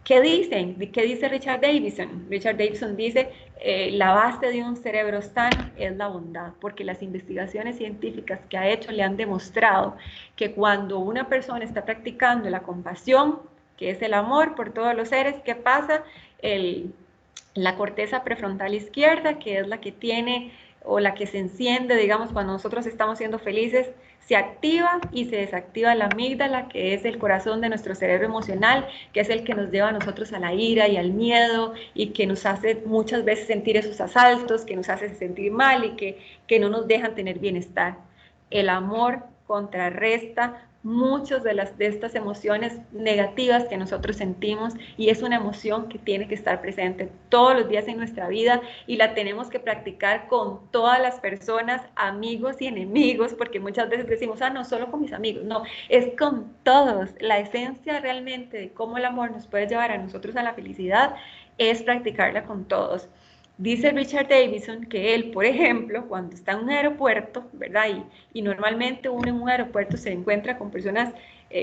¿Qué dicen? ¿Qué dice Richard Davidson? Richard Davidson dice, la base de un cerebro sano es la bondad, porque las investigaciones científicas que ha hecho le han demostrado que cuando una persona está practicando la compasión, que es el amor por todos los seres, ¿qué pasa? La corteza prefrontal izquierda, que es la que tiene o la que se enciende, digamos, cuando nosotros estamos siendo felices, se activa y se desactiva la amígdala, que es el corazón de nuestro cerebro emocional, que es el que nos lleva a nosotros a la ira y al miedo y que nos hace muchas veces sentir esos asaltos, que nos hace sentir mal y que no nos dejan tener bienestar. El amor contrarresta muchas de estas emociones negativas que nosotros sentimos y es una emoción que tiene que estar presente todos los días en nuestra vida y la tenemos que practicar con todas las personas, amigos y enemigos, porque muchas veces decimos, no, solo con mis amigos. No, es con todos. La esencia realmente de cómo el amor nos puede llevar a nosotros a la felicidad es practicarla con todos. Dice Richard Davidson que él, por ejemplo, cuando está en un aeropuerto, ¿verdad? Y normalmente uno en un aeropuerto se encuentra con personas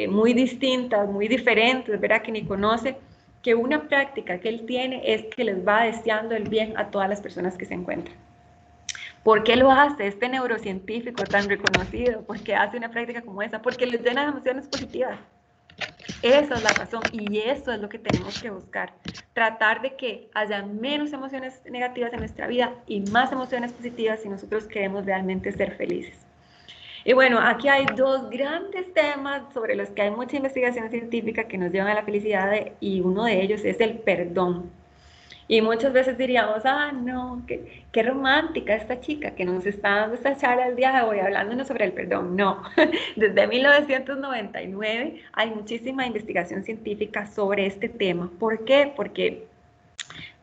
muy distintas, muy diferentes, ¿verdad? Que ni conoce, que una práctica que él tiene es que les va deseando el bien a todas las personas que se encuentran. ¿Por qué lo hace este neurocientífico tan reconocido? ¿Por qué hace una práctica como esa? Porque les llena de emociones positivas. Esa es la razón y eso es lo que tenemos que buscar. Tratar de que haya menos emociones negativas en nuestra vida y más emociones positivas si nosotros queremos realmente ser felices. Y bueno, aquí hay dos grandes temas sobre los que hay mucha investigación científica que nos llevan a la felicidad y uno de ellos es el perdón. Y muchas veces diríamos, no, qué romántica esta chica que nos está dando esta charla el día de hoy hablándonos sobre el perdón. No, desde 1999 hay muchísima investigación científica sobre este tema. ¿Por qué? Porque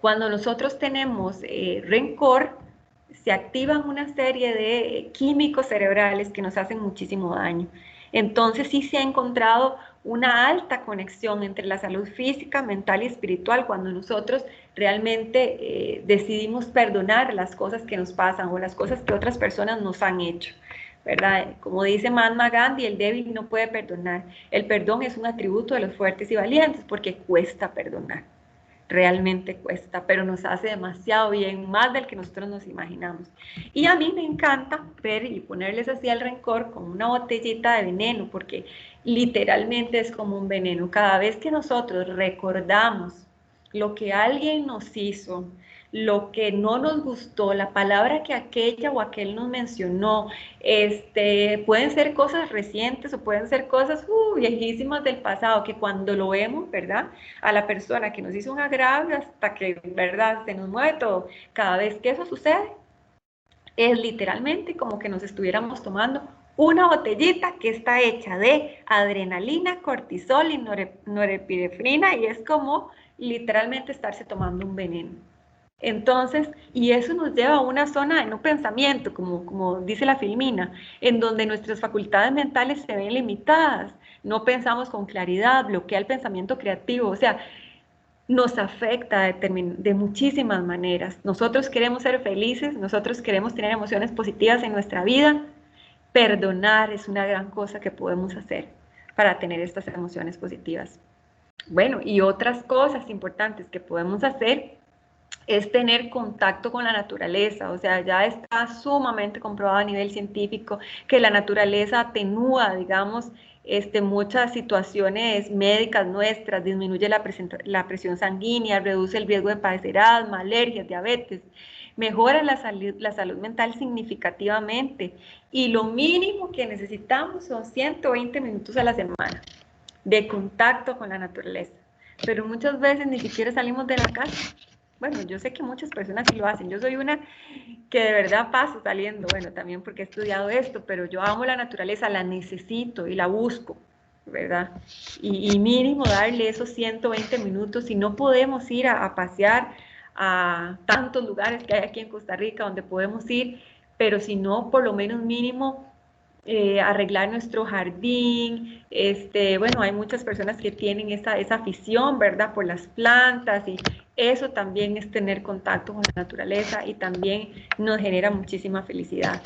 cuando nosotros tenemos rencor, se activan una serie de químicos cerebrales que nos hacen muchísimo daño. Entonces sí se ha encontrado una alta conexión entre la salud física, mental y espiritual cuando nosotros realmente decidimos perdonar las cosas que nos pasan o las cosas que otras personas nos han hecho, ¿verdad? Como dice Mahatma Gandhi, el débil no puede perdonar. El perdón es un atributo de los fuertes y valientes porque cuesta perdonar. Realmente cuesta, pero nos hace demasiado bien, más del que nosotros nos imaginamos. Y a mí me encanta ver y ponerles así al rencor como una botellita de veneno, porque literalmente es como un veneno. Cada vez que nosotros recordamos lo que alguien nos hizo, lo que no nos gustó, la palabra que aquella o aquel nos mencionó, pueden ser cosas recientes o pueden ser cosas viejísimas del pasado, que cuando lo vemos, ¿verdad? A la persona que nos hizo un agravio hasta que, ¿verdad? Se nos mueve todo. Cada vez que eso sucede, es literalmente como que nos estuviéramos tomando una botellita que está hecha de adrenalina, cortisol y norepinefrina y es como literalmente estarse tomando un veneno. Entonces, y eso nos lleva a una zona de no pensamiento, como dice la Filmina, en donde nuestras facultades mentales se ven limitadas, no pensamos con claridad, bloquea el pensamiento creativo, o sea, nos afecta de muchísimas maneras. Nosotros queremos ser felices, nosotros queremos tener emociones positivas en nuestra vida. Perdonar es una gran cosa que podemos hacer para tener estas emociones positivas. Bueno, y otras cosas importantes que podemos hacer es tener contacto con la naturaleza. O sea, ya está sumamente comprobado a nivel científico que la naturaleza atenúa, digamos, muchas situaciones médicas nuestras, disminuye la presión sanguínea, reduce el riesgo de padecer asma, alergias, diabetes, mejora la salud mental significativamente, y lo mínimo que necesitamos son 120 minutos a la semana de contacto con la naturaleza. Pero muchas veces ni siquiera salimos de la casa. Bueno, yo sé que muchas personas sí lo hacen. Yo soy una que de verdad paso saliendo, bueno, también porque he estudiado esto, pero yo amo la naturaleza, la necesito y la busco, ¿verdad? Y mínimo darle esos 120 minutos. Si no podemos ir a pasear a tantos lugares que hay aquí en Costa Rica donde podemos ir, pero si no, por lo menos mínimo arreglar nuestro jardín. Bueno, hay muchas personas que tienen esa afición, ¿verdad?, por las plantas, y eso también es tener contacto con la naturaleza y también nos genera muchísima felicidad.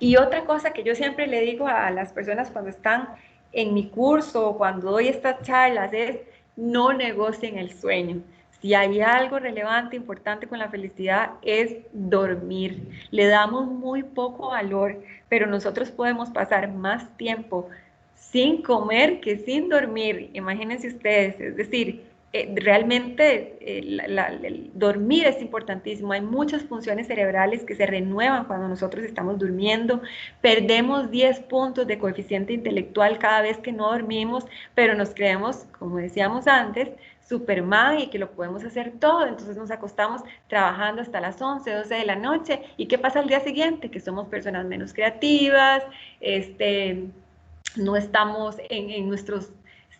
Y otra cosa que yo siempre le digo a las personas cuando están en mi curso o cuando doy estas charlas es: no negocien el sueño. Si hay algo relevante, importante con la felicidad, es dormir. Le damos muy poco valor, pero nosotros podemos pasar más tiempo sin comer que sin dormir. Imagínense ustedes, es decir, realmente el dormir es importantísimo. Hay muchas funciones cerebrales que se renuevan cuando nosotros estamos durmiendo. Perdemos 10 puntos de coeficiente intelectual cada vez que no dormimos, pero nos creemos, como decíamos antes, Superman y que lo podemos hacer todo. Entonces nos acostamos trabajando hasta las 11, 12 de la noche. ¿Y qué pasa al día siguiente? Que somos personas menos creativas, no estamos en nuestros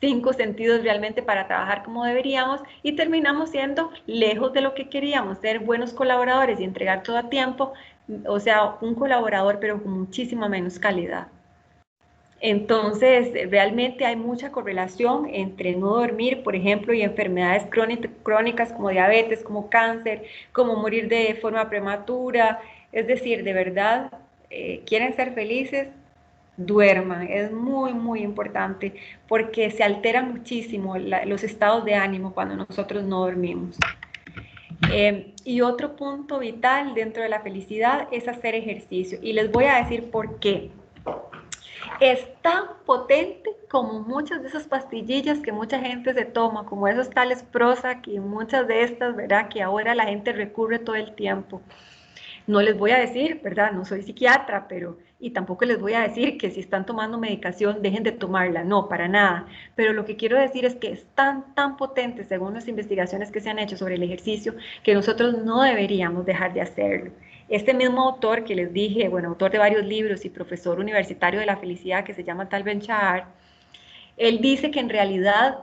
5 sentidos realmente para trabajar como deberíamos, y terminamos siendo lejos de lo que queríamos, ser buenos colaboradores y entregar todo a tiempo. O sea, un colaborador pero con muchísima menos calidad. Entonces, realmente hay mucha correlación entre no dormir, por ejemplo, y enfermedades crónicas como diabetes, como cáncer, como morir de forma prematura. Es decir, de verdad, quieren ser felices, duerman. Es muy, muy importante porque se altera muchísimo los estados de ánimo cuando nosotros no dormimos. Y otro punto vital dentro de la felicidad es hacer ejercicio. Y les voy a decir por qué. Es tan potente como muchas de esas pastillillas que mucha gente se toma, como esos tales Prozac y muchas de estas, ¿verdad?, que ahora la gente recurre todo el tiempo. No les voy a decir, ¿verdad?, no soy psiquiatra, y tampoco les voy a decir que si están tomando medicación dejen de tomarla, no, para nada. Pero lo que quiero decir es que es tan potente, según las investigaciones que se han hecho sobre el ejercicio, que nosotros no deberíamos dejar de hacerlo. Este mismo autor que les dije, bueno, autor de varios libros y profesor universitario de la felicidad, que se llama Tal Ben-Shahar, él dice que en realidad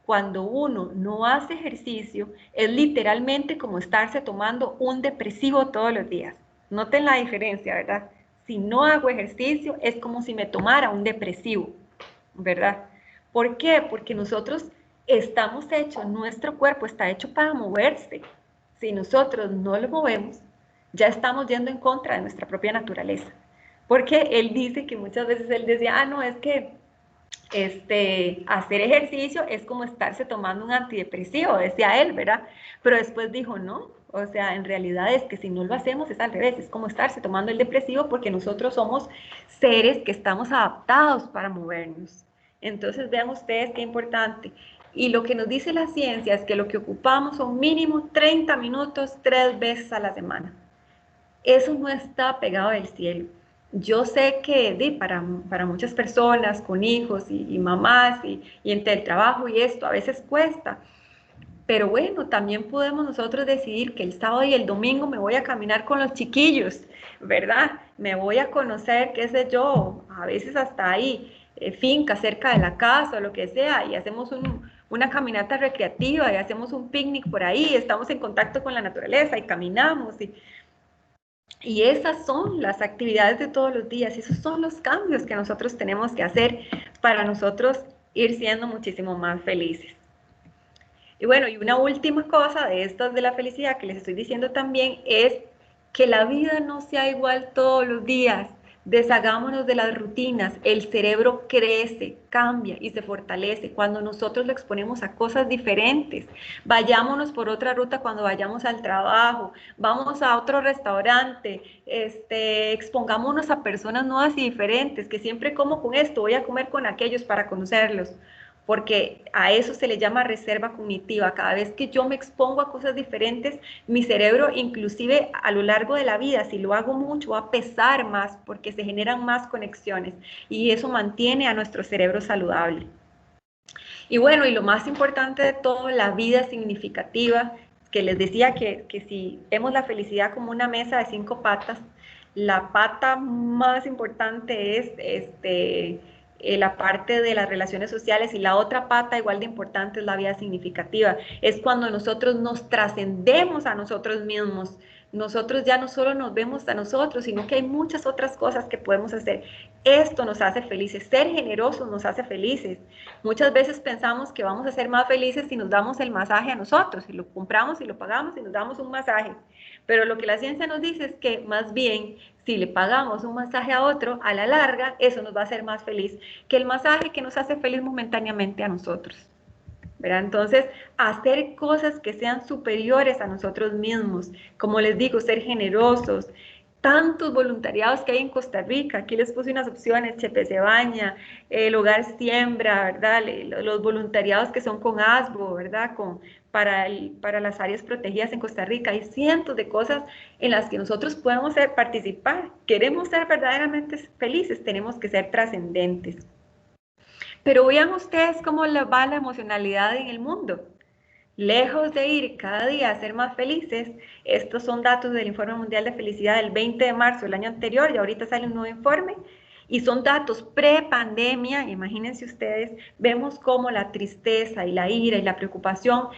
cuando uno no hace ejercicio es literalmente como estarse tomando un depresivo todos los días. Noten la diferencia, ¿verdad? Si no hago ejercicio es como si me tomara un depresivo, ¿verdad? ¿Por qué? Porque nosotros estamos hechos, nuestro cuerpo está hecho para moverse. Si nosotros no lo movemos, ya estamos yendo en contra de nuestra propia naturaleza. Porque él dice que muchas veces él decía, no, es que hacer ejercicio es como estarse tomando un antidepresivo, decía él, ¿verdad? Pero después dijo, no, o sea, en realidad es que si no lo hacemos es al revés, es como estarse tomando el depresivo, porque nosotros somos seres que estamos adaptados para movernos. Entonces vean ustedes qué importante. Y lo que nos dice la ciencia es que lo que ocupamos son mínimo 30 minutos 3 veces a la semana. Eso no está pegado del cielo. Yo sé que para muchas personas con hijos y mamás y entre el trabajo y esto a veces cuesta, pero bueno, también podemos nosotros decidir que el sábado y el domingo me voy a caminar con los chiquillos, ¿verdad? Me voy a conocer, qué sé yo, a veces hasta ahí, finca cerca de la casa o lo que sea, y hacemos una caminata recreativa y hacemos un picnic por ahí, estamos en contacto con la naturaleza y caminamos. Y esas son las actividades de todos los días, y esos son los cambios que nosotros tenemos que hacer para nosotros ir siendo muchísimo más felices. Y bueno, y una última cosa de estas de la felicidad que les estoy diciendo también es que la vida no sea igual todos los días. Deshagámonos de las rutinas. El cerebro crece, cambia y se fortalece cuando nosotros lo exponemos a cosas diferentes. Vayámonos por otra ruta cuando vayamos al trabajo, vamos a otro restaurante, expongámonos a personas nuevas y diferentes, que siempre como con esto, voy a comer con aquellos para conocerlos, porque a eso se le llama reserva cognitiva. Cada vez que yo me expongo a cosas diferentes, mi cerebro, inclusive a lo largo de la vida, si lo hago mucho, va a pesar más porque se generan más conexiones y eso mantiene a nuestro cerebro saludable. Y bueno, y lo más importante de todo, la vida significativa, que les decía que si vemos la felicidad como una mesa de 5 patas, la pata más importante es la parte de las relaciones sociales y la otra pata igual de importante es la vida significativa. Es cuando nosotros nos trascendemos a nosotros mismos. Nosotros ya no solo nos vemos a nosotros, sino que hay muchas otras cosas que podemos hacer. Esto nos hace felices, ser generosos nos hace felices. Muchas veces pensamos que vamos a ser más felices si nos damos el masaje a nosotros, si lo compramos y lo pagamos y nos damos un masaje. Pero lo que la ciencia nos dice es que más bien si le pagamos un masaje a otro, a la larga eso nos va a hacer más feliz que el masaje que nos hace feliz momentáneamente a nosotros. ¿Verdad? Entonces, hacer cosas que sean superiores a nosotros mismos, como les digo, ser generosos, tantos voluntariados que hay en Costa Rica, aquí les puse unas opciones, Chepe se baña, el Hogar Siembra, ¿verdad? Los voluntariados que son con ASBO, ¿verdad? Para las áreas protegidas en Costa Rica, hay cientos de cosas en las que nosotros podemos participar, queremos ser verdaderamente felices, tenemos que ser trascendentes. Pero vean ustedes cómo va la emocionalidad en el mundo. Lejos de ir cada día a ser más felices, estos son datos del Informe Mundial de Felicidad del 20 de marzo del año anterior y ahorita sale un nuevo informe y son datos pre-pandemia. Imagínense ustedes, vemos cómo la tristeza y la ira y la preocupación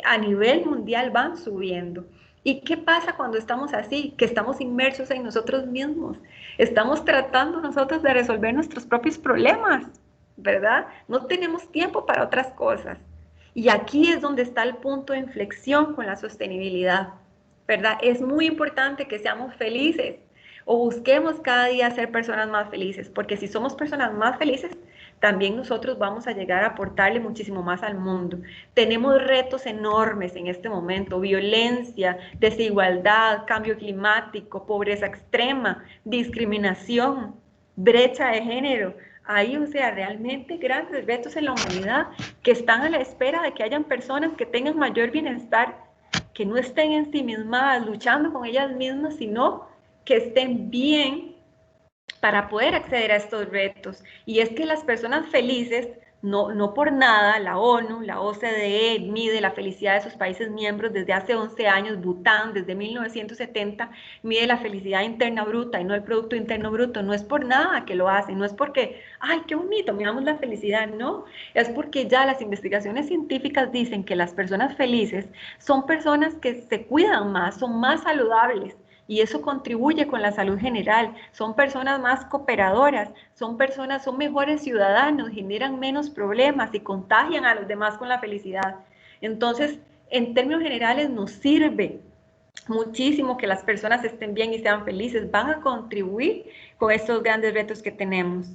a nivel mundial van subiendo. ¿Y qué pasa cuando estamos así? Que estamos inmersos en nosotros mismos. Estamos tratando nosotros de resolver nuestros propios problemas, ¿verdad? No tenemos tiempo para otras cosas. Y aquí es donde está el punto de inflexión con la sostenibilidad, ¿verdad? Es muy importante que seamos felices o busquemos cada día ser personas más felices, porque si somos personas más felices, también nosotros vamos a llegar a aportarle muchísimo más al mundo. Tenemos retos enormes en este momento: violencia, desigualdad, cambio climático, pobreza extrema, discriminación, brecha de género. Hay, o sea, realmente grandes retos en la humanidad que están a la espera de que hayan personas que tengan mayor bienestar, que no estén ensimismadas luchando con ellas mismas, sino que estén bien para poder acceder a estos retos. Y es que las personas felices, no por nada, la ONU, la OCDE mide la felicidad de sus países miembros desde hace 11 años, Bután desde 1970 mide la felicidad interna bruta y no el Producto Interno Bruto. No es por nada que lo hacen, no es porque, ay, qué bonito, miramos la felicidad, no, es porque ya las investigaciones científicas dicen que las personas felices son personas que se cuidan más, son más saludables, y eso contribuye con la salud general. Son personas más cooperadoras, son mejores ciudadanos, generan menos problemas y contagian a los demás con la felicidad. Entonces, en términos generales, nos sirve muchísimo que las personas estén bien y sean felices, van a contribuir con estos grandes retos que tenemos.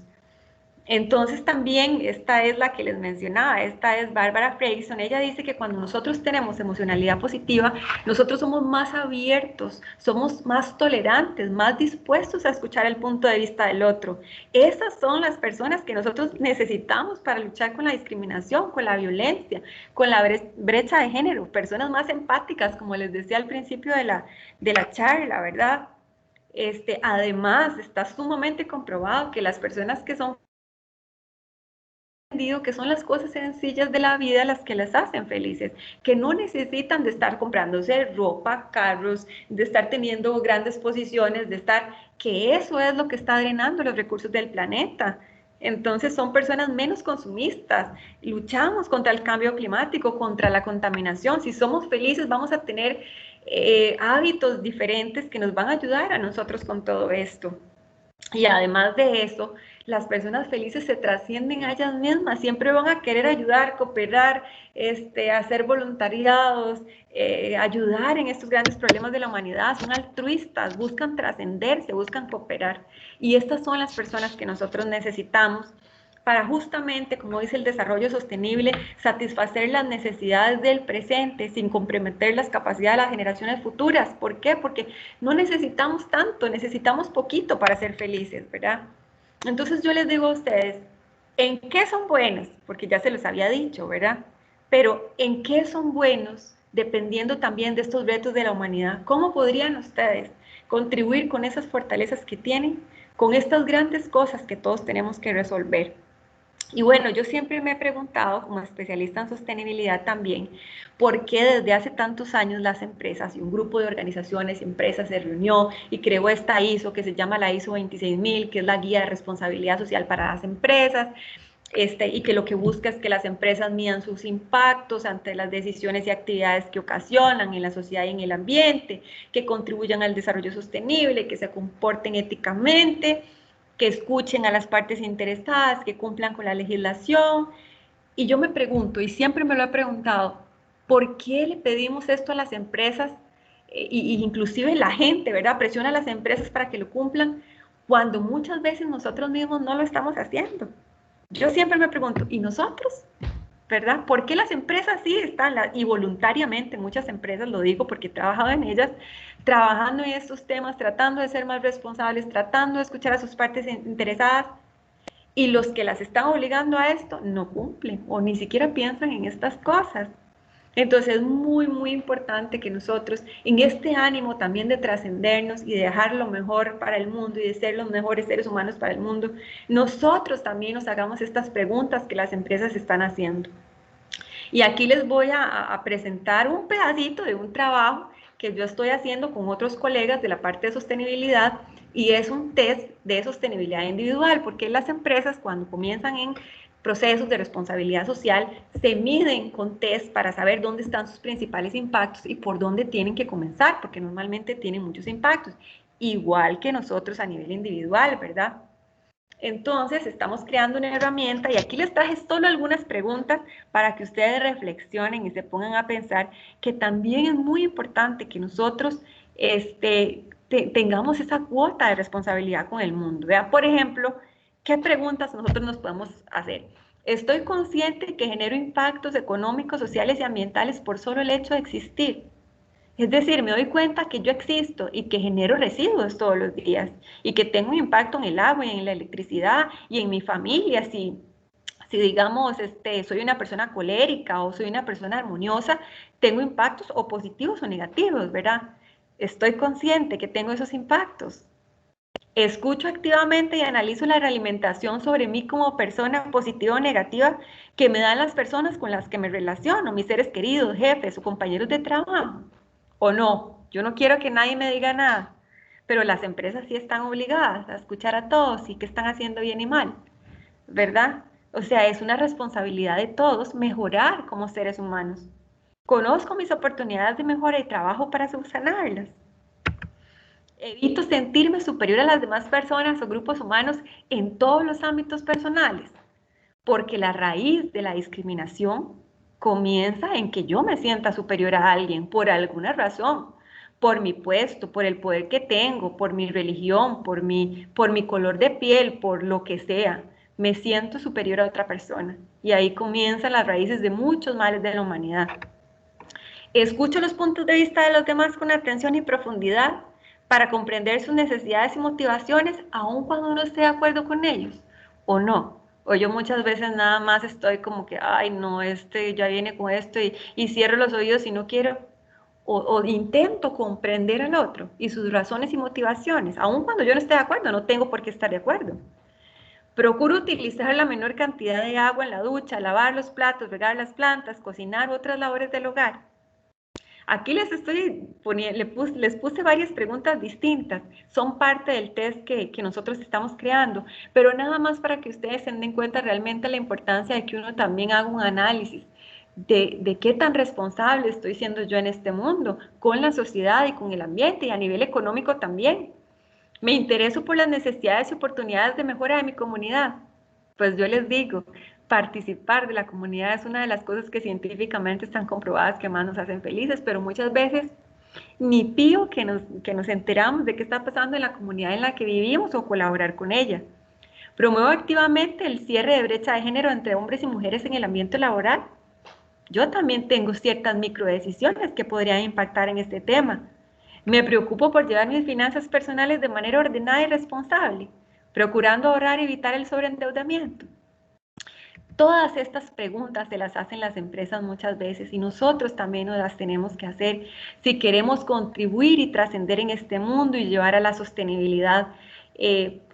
Entonces también esta es la que les mencionaba, esta es Barbara Frayson. Ella dice que cuando nosotros tenemos emocionalidad positiva, nosotros somos más abiertos, somos más tolerantes, más dispuestos a escuchar el punto de vista del otro. Esas son las personas que nosotros necesitamos para luchar con la discriminación, con la violencia, con la brecha de género, personas más empáticas, como les decía al principio de la charla, ¿verdad? Además, está sumamente comprobado que las personas que son que son las cosas sencillas de la vida las que las hacen felices, que no necesitan de estar comprándose ropa, carros, de estar teniendo grandes posiciones, que eso es lo que está drenando los recursos del planeta. Entonces son personas menos consumistas, luchamos contra el cambio climático, contra la contaminación. Si somos felices vamos a tener hábitos diferentes que nos van a ayudar a nosotros con todo esto. Y además de eso, las personas felices se trascienden a ellas mismas, siempre van a querer ayudar, cooperar, hacer voluntariados, ayudar en estos grandes problemas de la humanidad, son altruistas, buscan trascenderse, buscan cooperar. Y estas son las personas que nosotros necesitamos para justamente, como dice el desarrollo sostenible, satisfacer las necesidades del presente sin comprometer las capacidades de las generaciones futuras. ¿Por qué? Porque no necesitamos tanto, necesitamos poquito para ser felices, ¿verdad? Entonces yo les digo a ustedes, ¿en qué son buenos? Porque ya se los había dicho, ¿verdad? Pero ¿en qué son buenos? Dependiendo también de estos retos de la humanidad. ¿Cómo podrían ustedes contribuir con esas fortalezas que tienen, con estas grandes cosas que todos tenemos que resolver? Y bueno, yo siempre me he preguntado, como especialista en sostenibilidad también, por qué desde hace tantos años las empresas y un grupo de organizaciones y empresas se reunió y creó esta ISO que se llama la ISO 26000, que es la guía de responsabilidad social para las empresas, y que lo que busca es que las empresas midan sus impactos ante las decisiones y actividades que ocasionan en la sociedad y en el ambiente, que contribuyan al desarrollo sostenible, que se comporten éticamente, que escuchen a las partes interesadas, que cumplan con la legislación. Y yo me pregunto, y siempre me lo he preguntado, ¿por qué le pedimos esto a las empresas? Y inclusive la gente, ¿verdad? Presiona a las empresas para que lo cumplan, cuando muchas veces nosotros mismos no lo estamos haciendo. Yo siempre me pregunto, ¿y nosotros? ¿Verdad? ¿Por qué las empresas sí están, y voluntariamente muchas empresas, lo digo porque he trabajado en ellas, trabajando en estos temas, tratando de ser más responsables, tratando de escuchar a sus partes interesadas, y los que las están obligando a esto no cumplen o ni siquiera piensan en estas cosas? Entonces es muy, muy importante que nosotros, en este ánimo también de trascendernos y de dejar lo mejor para el mundo y de ser los mejores seres humanos para el mundo, nosotros también nos hagamos estas preguntas que las empresas están haciendo. Y aquí les voy a presentar un pedacito de un trabajo que yo estoy haciendo con otros colegas de la parte de sostenibilidad, y es un test de sostenibilidad individual, porque las empresas cuando comienzan en procesos de responsabilidad social se miden con test para saber dónde están sus principales impactos y por dónde tienen que comenzar, porque normalmente tienen muchos impactos, igual que nosotros a nivel individual, ¿verdad? Entonces, estamos creando una herramienta y aquí les traje solo algunas preguntas para que ustedes reflexionen y se pongan a pensar que también es muy importante que nosotros tengamos esa cuota de responsabilidad con el mundo. Vean, por ejemplo, ¿qué preguntas nosotros nos podemos hacer? ¿Estoy consciente que genero impactos económicos, sociales y ambientales por solo el hecho de existir? Es decir, me doy cuenta que yo existo y que genero residuos todos los días y que tengo un impacto en el agua y en la electricidad y en mi familia. Si digamos, soy una persona colérica o soy una persona armoniosa, tengo impactos o positivos o negativos, ¿verdad? Estoy consciente que tengo esos impactos. Escucho activamente y analizo la realimentación sobre mí como persona positiva o negativa que me dan las personas con las que me relaciono, mis seres queridos, jefes o compañeros de trabajo. ¿O no? Yo no quiero que nadie me diga nada, pero las empresas sí están obligadas a escuchar a todos y qué están haciendo bien y mal, ¿verdad? O sea, es una responsabilidad de todos mejorar como seres humanos. Conozco mis oportunidades de mejora y trabajo para subsanarlas. Evito sentirme superior a las demás personas o grupos humanos en todos los ámbitos personales, porque la raíz de la discriminación comienza en que yo me sienta superior a alguien por alguna razón, por mi puesto, por el poder que tengo, por mi religión, por mi color de piel, por lo que sea. Me siento superior a otra persona. Y ahí comienzan las raíces de muchos males de la humanidad. Escucho los puntos de vista de los demás con atención y profundidad para comprender sus necesidades y motivaciones, aun cuando no esté de acuerdo con ellos, o no. O yo muchas veces nada más estoy como que, ay, no, ya viene con esto y cierro los oídos y no quiero. O intento comprender al otro y sus razones y motivaciones, aun cuando yo no esté de acuerdo, no tengo por qué estar de acuerdo. Procuro utilizar la menor cantidad de agua en la ducha, lavar los platos, regar las plantas, cocinar otras labores del hogar. Aquí les puse varias preguntas distintas, son parte del test que nosotros estamos creando, pero nada más para que ustedes se den cuenta realmente la importancia de que uno también haga un análisis de qué tan responsable estoy siendo yo en este mundo, con la sociedad y con el ambiente y a nivel económico también. Me intereso por las necesidades y oportunidades de mejora de mi comunidad. Pues yo les digo, participar de la comunidad es una de las cosas que científicamente están comprobadas que más nos hacen felices, pero muchas veces ni pío que nos enteramos de qué está pasando en la comunidad en la que vivimos o colaborar con ella. Promuevo activamente el cierre de brecha de género entre hombres y mujeres en el ambiente laboral. Yo también tengo ciertas microdecisiones que podrían impactar en este tema. Me preocupo por llevar mis finanzas personales de manera ordenada y responsable, procurando ahorrar y evitar el sobreendeudamiento. Todas estas preguntas se las hacen las empresas muchas veces y nosotros también nos las tenemos que hacer si queremos contribuir y trascender en este mundo y llevar a la sostenibilidad.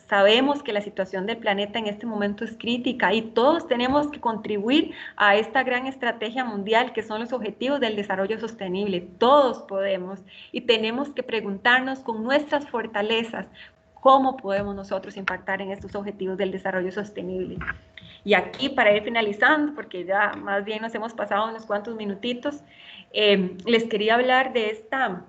Sabemos que la situación del planeta en este momento es crítica y todos tenemos que contribuir a esta gran estrategia mundial que son los objetivos del desarrollo sostenible. Todos podemos y tenemos que preguntarnos con nuestras fortalezas cómo podemos nosotros impactar en estos objetivos del desarrollo sostenible. Y aquí, para ir finalizando, porque ya más bien nos hemos pasado unos cuantos minutitos, les quería hablar de esta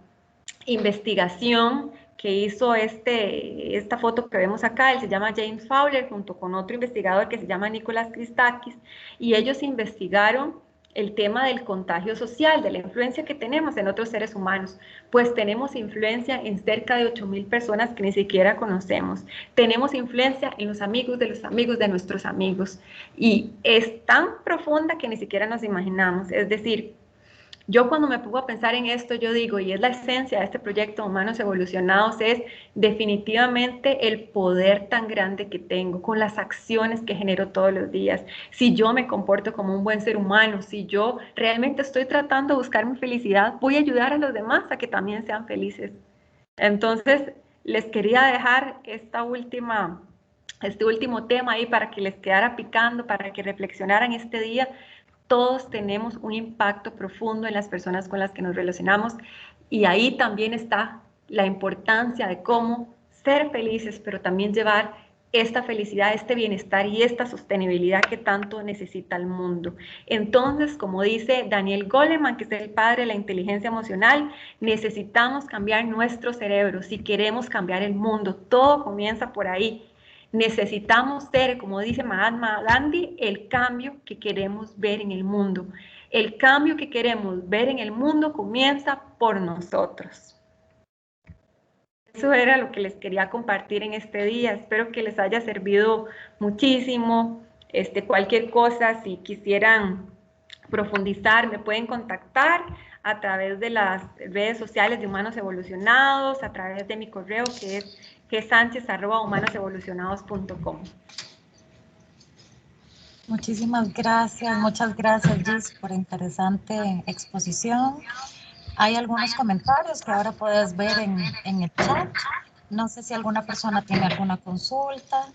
investigación que hizo esta foto que vemos acá. Él se llama James Fowler, junto con otro investigador que se llama Nicholas Christakis, y ellos investigaron el tema del contagio social, de la influencia que tenemos en otros seres humanos. Pues tenemos influencia en cerca de 8,000 personas que ni siquiera conocemos. Tenemos influencia en los amigos de nuestros amigos. Y es tan profunda que ni siquiera nos imaginamos. Es decir, yo cuando me pongo a pensar en esto, yo digo, y es la esencia de este proyecto Humanos Evolucionados, es definitivamente el poder tan grande que tengo con las acciones que genero todos los días. Si yo me comporto como un buen ser humano, si yo realmente estoy tratando de buscar mi felicidad, voy a ayudar a los demás a que también sean felices. Entonces, les quería dejar este último tema ahí para que les quedara picando, para que reflexionaran este día. Todos tenemos un impacto profundo en las personas con las que nos relacionamos y ahí también está la importancia de cómo ser felices, pero también llevar esta felicidad, este bienestar y esta sostenibilidad que tanto necesita el mundo. Entonces, como dice Daniel Goleman, que es el padre de la inteligencia emocional, necesitamos cambiar nuestro cerebro si queremos cambiar el mundo. Todo comienza por ahí. Necesitamos ser, como dice Mahatma Gandhi, el cambio que queremos ver en el mundo. El cambio que queremos ver en el mundo comienza por nosotros. Eso era lo que les quería compartir en este día. Espero que les haya servido muchísimo. Cualquier cosa, si quisieran profundizar, me pueden contactar a través de las redes sociales de Humanos Evolucionados, a través de mi correo que es gsanchez@humanosevolucionados.com. Muchísimas gracias, muchas gracias Gis por interesante exposición. Hay algunos comentarios que ahora puedes ver en el chat. No sé si alguna persona tiene alguna consulta.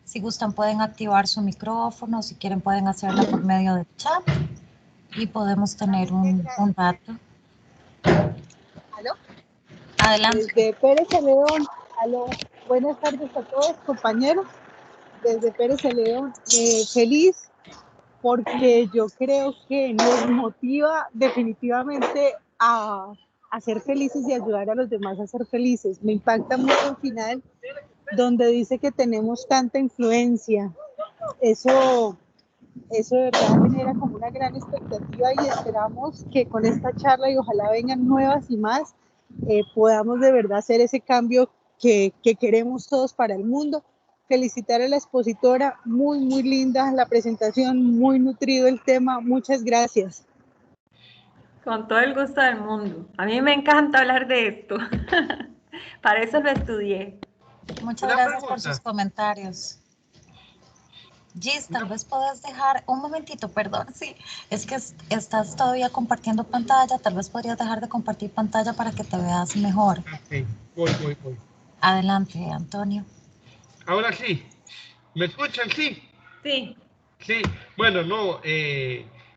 Si gustan pueden activar su micrófono, si quieren pueden hacerlo por medio del chat y podemos tener un rato. ¿Aló? Adelante. Desde Pérez Celedón. Aló. Buenas tardes a todos, compañeros. Desde Pérez Celedón. Feliz porque yo creo que nos motiva definitivamente a ser felices y ayudar a los demás a ser felices. Me impacta mucho el final donde dice que tenemos tanta influencia. Eso de verdad genera como una gran expectativa y esperamos que con esta charla y ojalá vengan nuevas y más, podamos de verdad hacer ese cambio que queremos todos para el mundo. Felicitar a la expositora, muy, muy linda la presentación, muy nutrido el tema, muchas gracias. Con todo el gusto del mundo. A mí me encanta hablar de esto. Para eso lo estudié. Muchas gracias por sus comentarios. Gis, tal vez puedas dejar un momentito, perdón, sí, es que estás todavía compartiendo pantalla, tal vez podrías dejar de compartir pantalla para que te veas mejor. Ok, voy. Adelante, Antonio. Ahora sí, ¿me escuchan? Sí. Sí. Sí, bueno, no,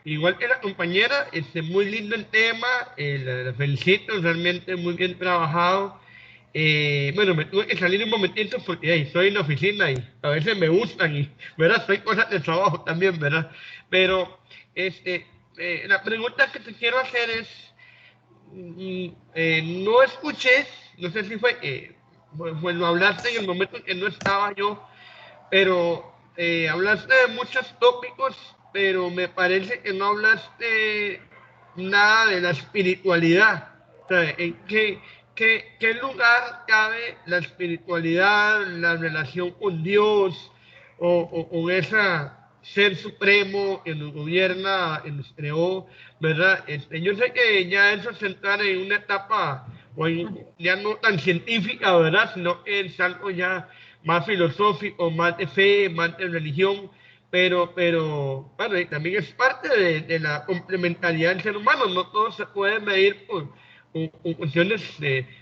igual que la compañera, muy lindo el tema, la felicito, realmente muy bien trabajado. Bueno, me tuve que salir un momentito porque estoy en la oficina y a veces me gustan y, ¿verdad? Soy cosas de trabajo también, ¿verdad? Pero, la pregunta que te quiero hacer es, no escuché, no sé si fue pues lo hablaste en el momento en que no estaba yo, pero hablaste de muchos tópicos, pero me parece que no hablaste nada de la espiritualidad. O sea, ¿en qué lugar cabe la espiritualidad, la relación con Dios o esa ser supremo que nos gobierna, que nos creó, ¿verdad? Yo sé que ya eso se entra en una etapa ya no tan científica, ¿verdad? Sino que es algo ya más filosófico, más de fe, más de religión, pero bueno, y también es parte de la complementariedad del ser humano, no todo se puede medir con cuestiones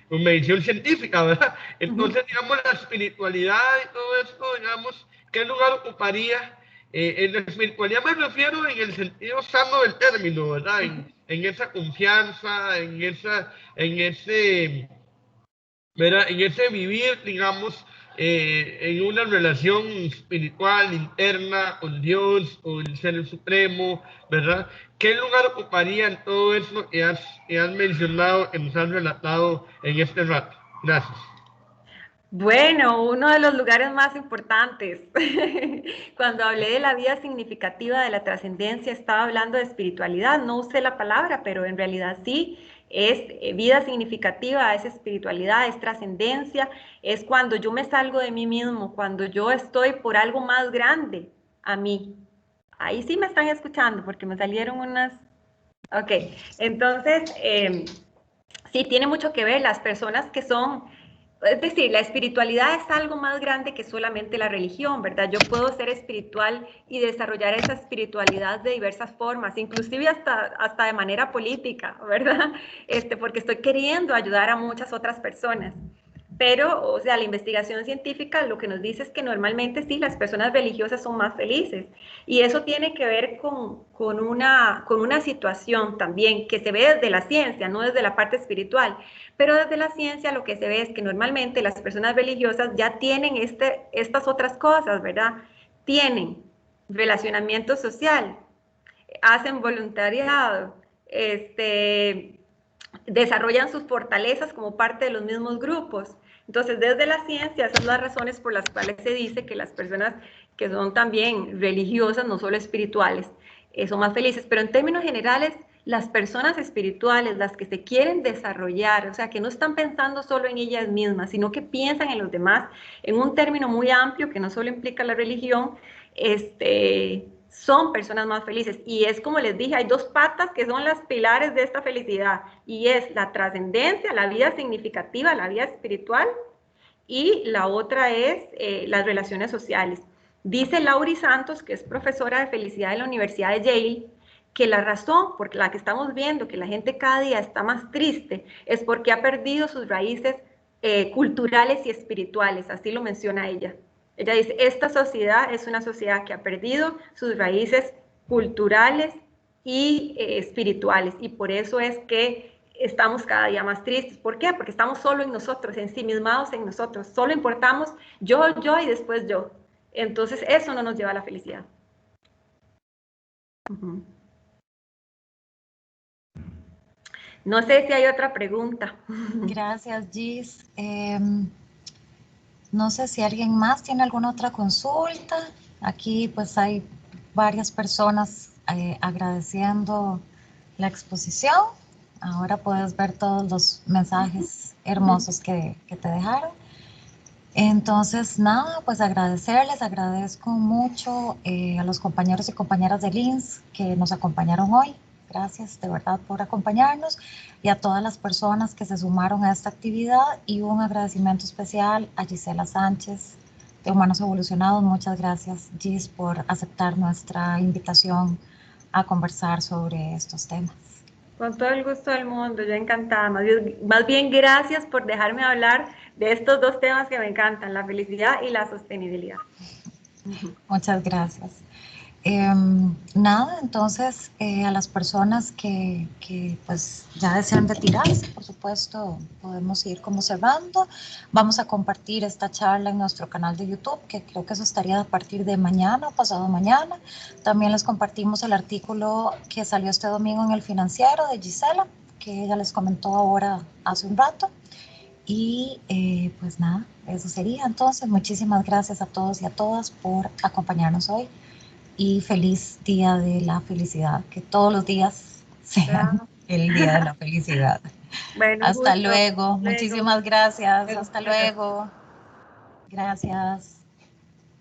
con medición científica, ¿verdad? Entonces, digamos, la espiritualidad y todo esto, digamos, ¿qué lugar ocuparía? En la espiritualidad me refiero en el sentido sano del término, ¿verdad? En esa confianza, en ese ¿verdad? En ese vivir, digamos, en una relación espiritual, interna, con Dios, con el Ser Supremo, ¿verdad? ¿Qué lugar ocuparía en todo eso que has mencionado, que nos has relatado en este rato? Gracias. Bueno, uno de los lugares más importantes. Cuando hablé de la vida significativa de la trascendencia, estaba hablando de espiritualidad. No usé la palabra, pero en realidad sí, es vida significativa, es espiritualidad, es trascendencia, es cuando yo me salgo de mí mismo, cuando yo estoy por algo más grande a mí. Ahí sí me están escuchando porque me salieron unas... Ok, entonces, sí, tiene mucho que ver las personas que son, es decir, la espiritualidad es algo más grande que solamente la religión, ¿verdad? Yo puedo ser espiritual y desarrollar esa espiritualidad de diversas formas, inclusive hasta de manera política, ¿verdad? Porque estoy queriendo ayudar a muchas otras personas. Pero, o sea, la investigación científica lo que nos dice es que normalmente sí, las personas religiosas son más felices. Y eso tiene que ver con una situación también que se ve desde la ciencia, no desde la parte espiritual. Pero desde la ciencia lo que se ve es que normalmente las personas religiosas ya tienen estas otras cosas, ¿verdad? Tienen relacionamiento social, hacen voluntariado, desarrollan sus fortalezas como parte de los mismos grupos. Entonces, desde la ciencia, esas son las razones por las cuales se dice que las personas que son también religiosas, no solo espirituales, son más felices. Pero en términos generales, las personas espirituales, las que se quieren desarrollar, o sea, que no están pensando solo en ellas mismas, sino que piensan en los demás, en un término muy amplio que no solo implica la religión, son personas más felices. Y es como les dije, hay dos patas que son las pilares de esta felicidad, y es la trascendencia, la vida significativa, la vida espiritual, y la otra es las relaciones sociales. Dice Laurie Santos, que es profesora de felicidad en la Universidad de Yale, que la razón por la que estamos viendo que la gente cada día está más triste es porque ha perdido sus raíces culturales y espirituales, así lo menciona ella. Ella dice, esta sociedad es una sociedad que ha perdido sus raíces culturales y espirituales, y por eso es que estamos cada día más tristes. ¿Por qué? Porque estamos solo en nosotros, ensimismados en nosotros, solo importamos yo y después yo. Entonces eso no nos lleva a la felicidad. No sé si hay otra pregunta. Gracias, Gis. No sé si alguien más tiene alguna otra consulta. Aquí pues hay varias personas agradeciendo la exposición. Ahora puedes ver todos los mensajes hermosos que te dejaron. Entonces, nada, pues agradecerles, agradezco mucho a los compañeros y compañeras de LINS que nos acompañaron hoy. Gracias de verdad por acompañarnos y a todas las personas que se sumaron a esta actividad, y un agradecimiento especial a Gisela Sánchez de Humanos Evolucionados. Muchas gracias, Gis, por aceptar nuestra invitación a conversar sobre estos temas. Con todo el gusto del mundo, yo encantada. Más bien gracias por dejarme hablar de estos dos temas que me encantan, la felicidad y la sostenibilidad. Muchas gracias. Nada, entonces a las personas que pues ya desean retirarse, por supuesto, podemos ir como cerrando. Vamos a compartir esta charla en nuestro canal de YouTube, que creo que eso estaría a partir de mañana o pasado mañana. También les compartimos el artículo que salió este domingo en El Financiero de Gisela, que ella les comentó ahora hace un rato. Y pues nada, eso sería entonces. Muchísimas gracias a todos y a todas por acompañarnos hoy y feliz Día de la Felicidad. Que todos los días sean Claro. el Día de la Felicidad. Bueno, un Hasta gusto. luego. Luego. Muchísimas gracias. Luego. Hasta luego. Gracias.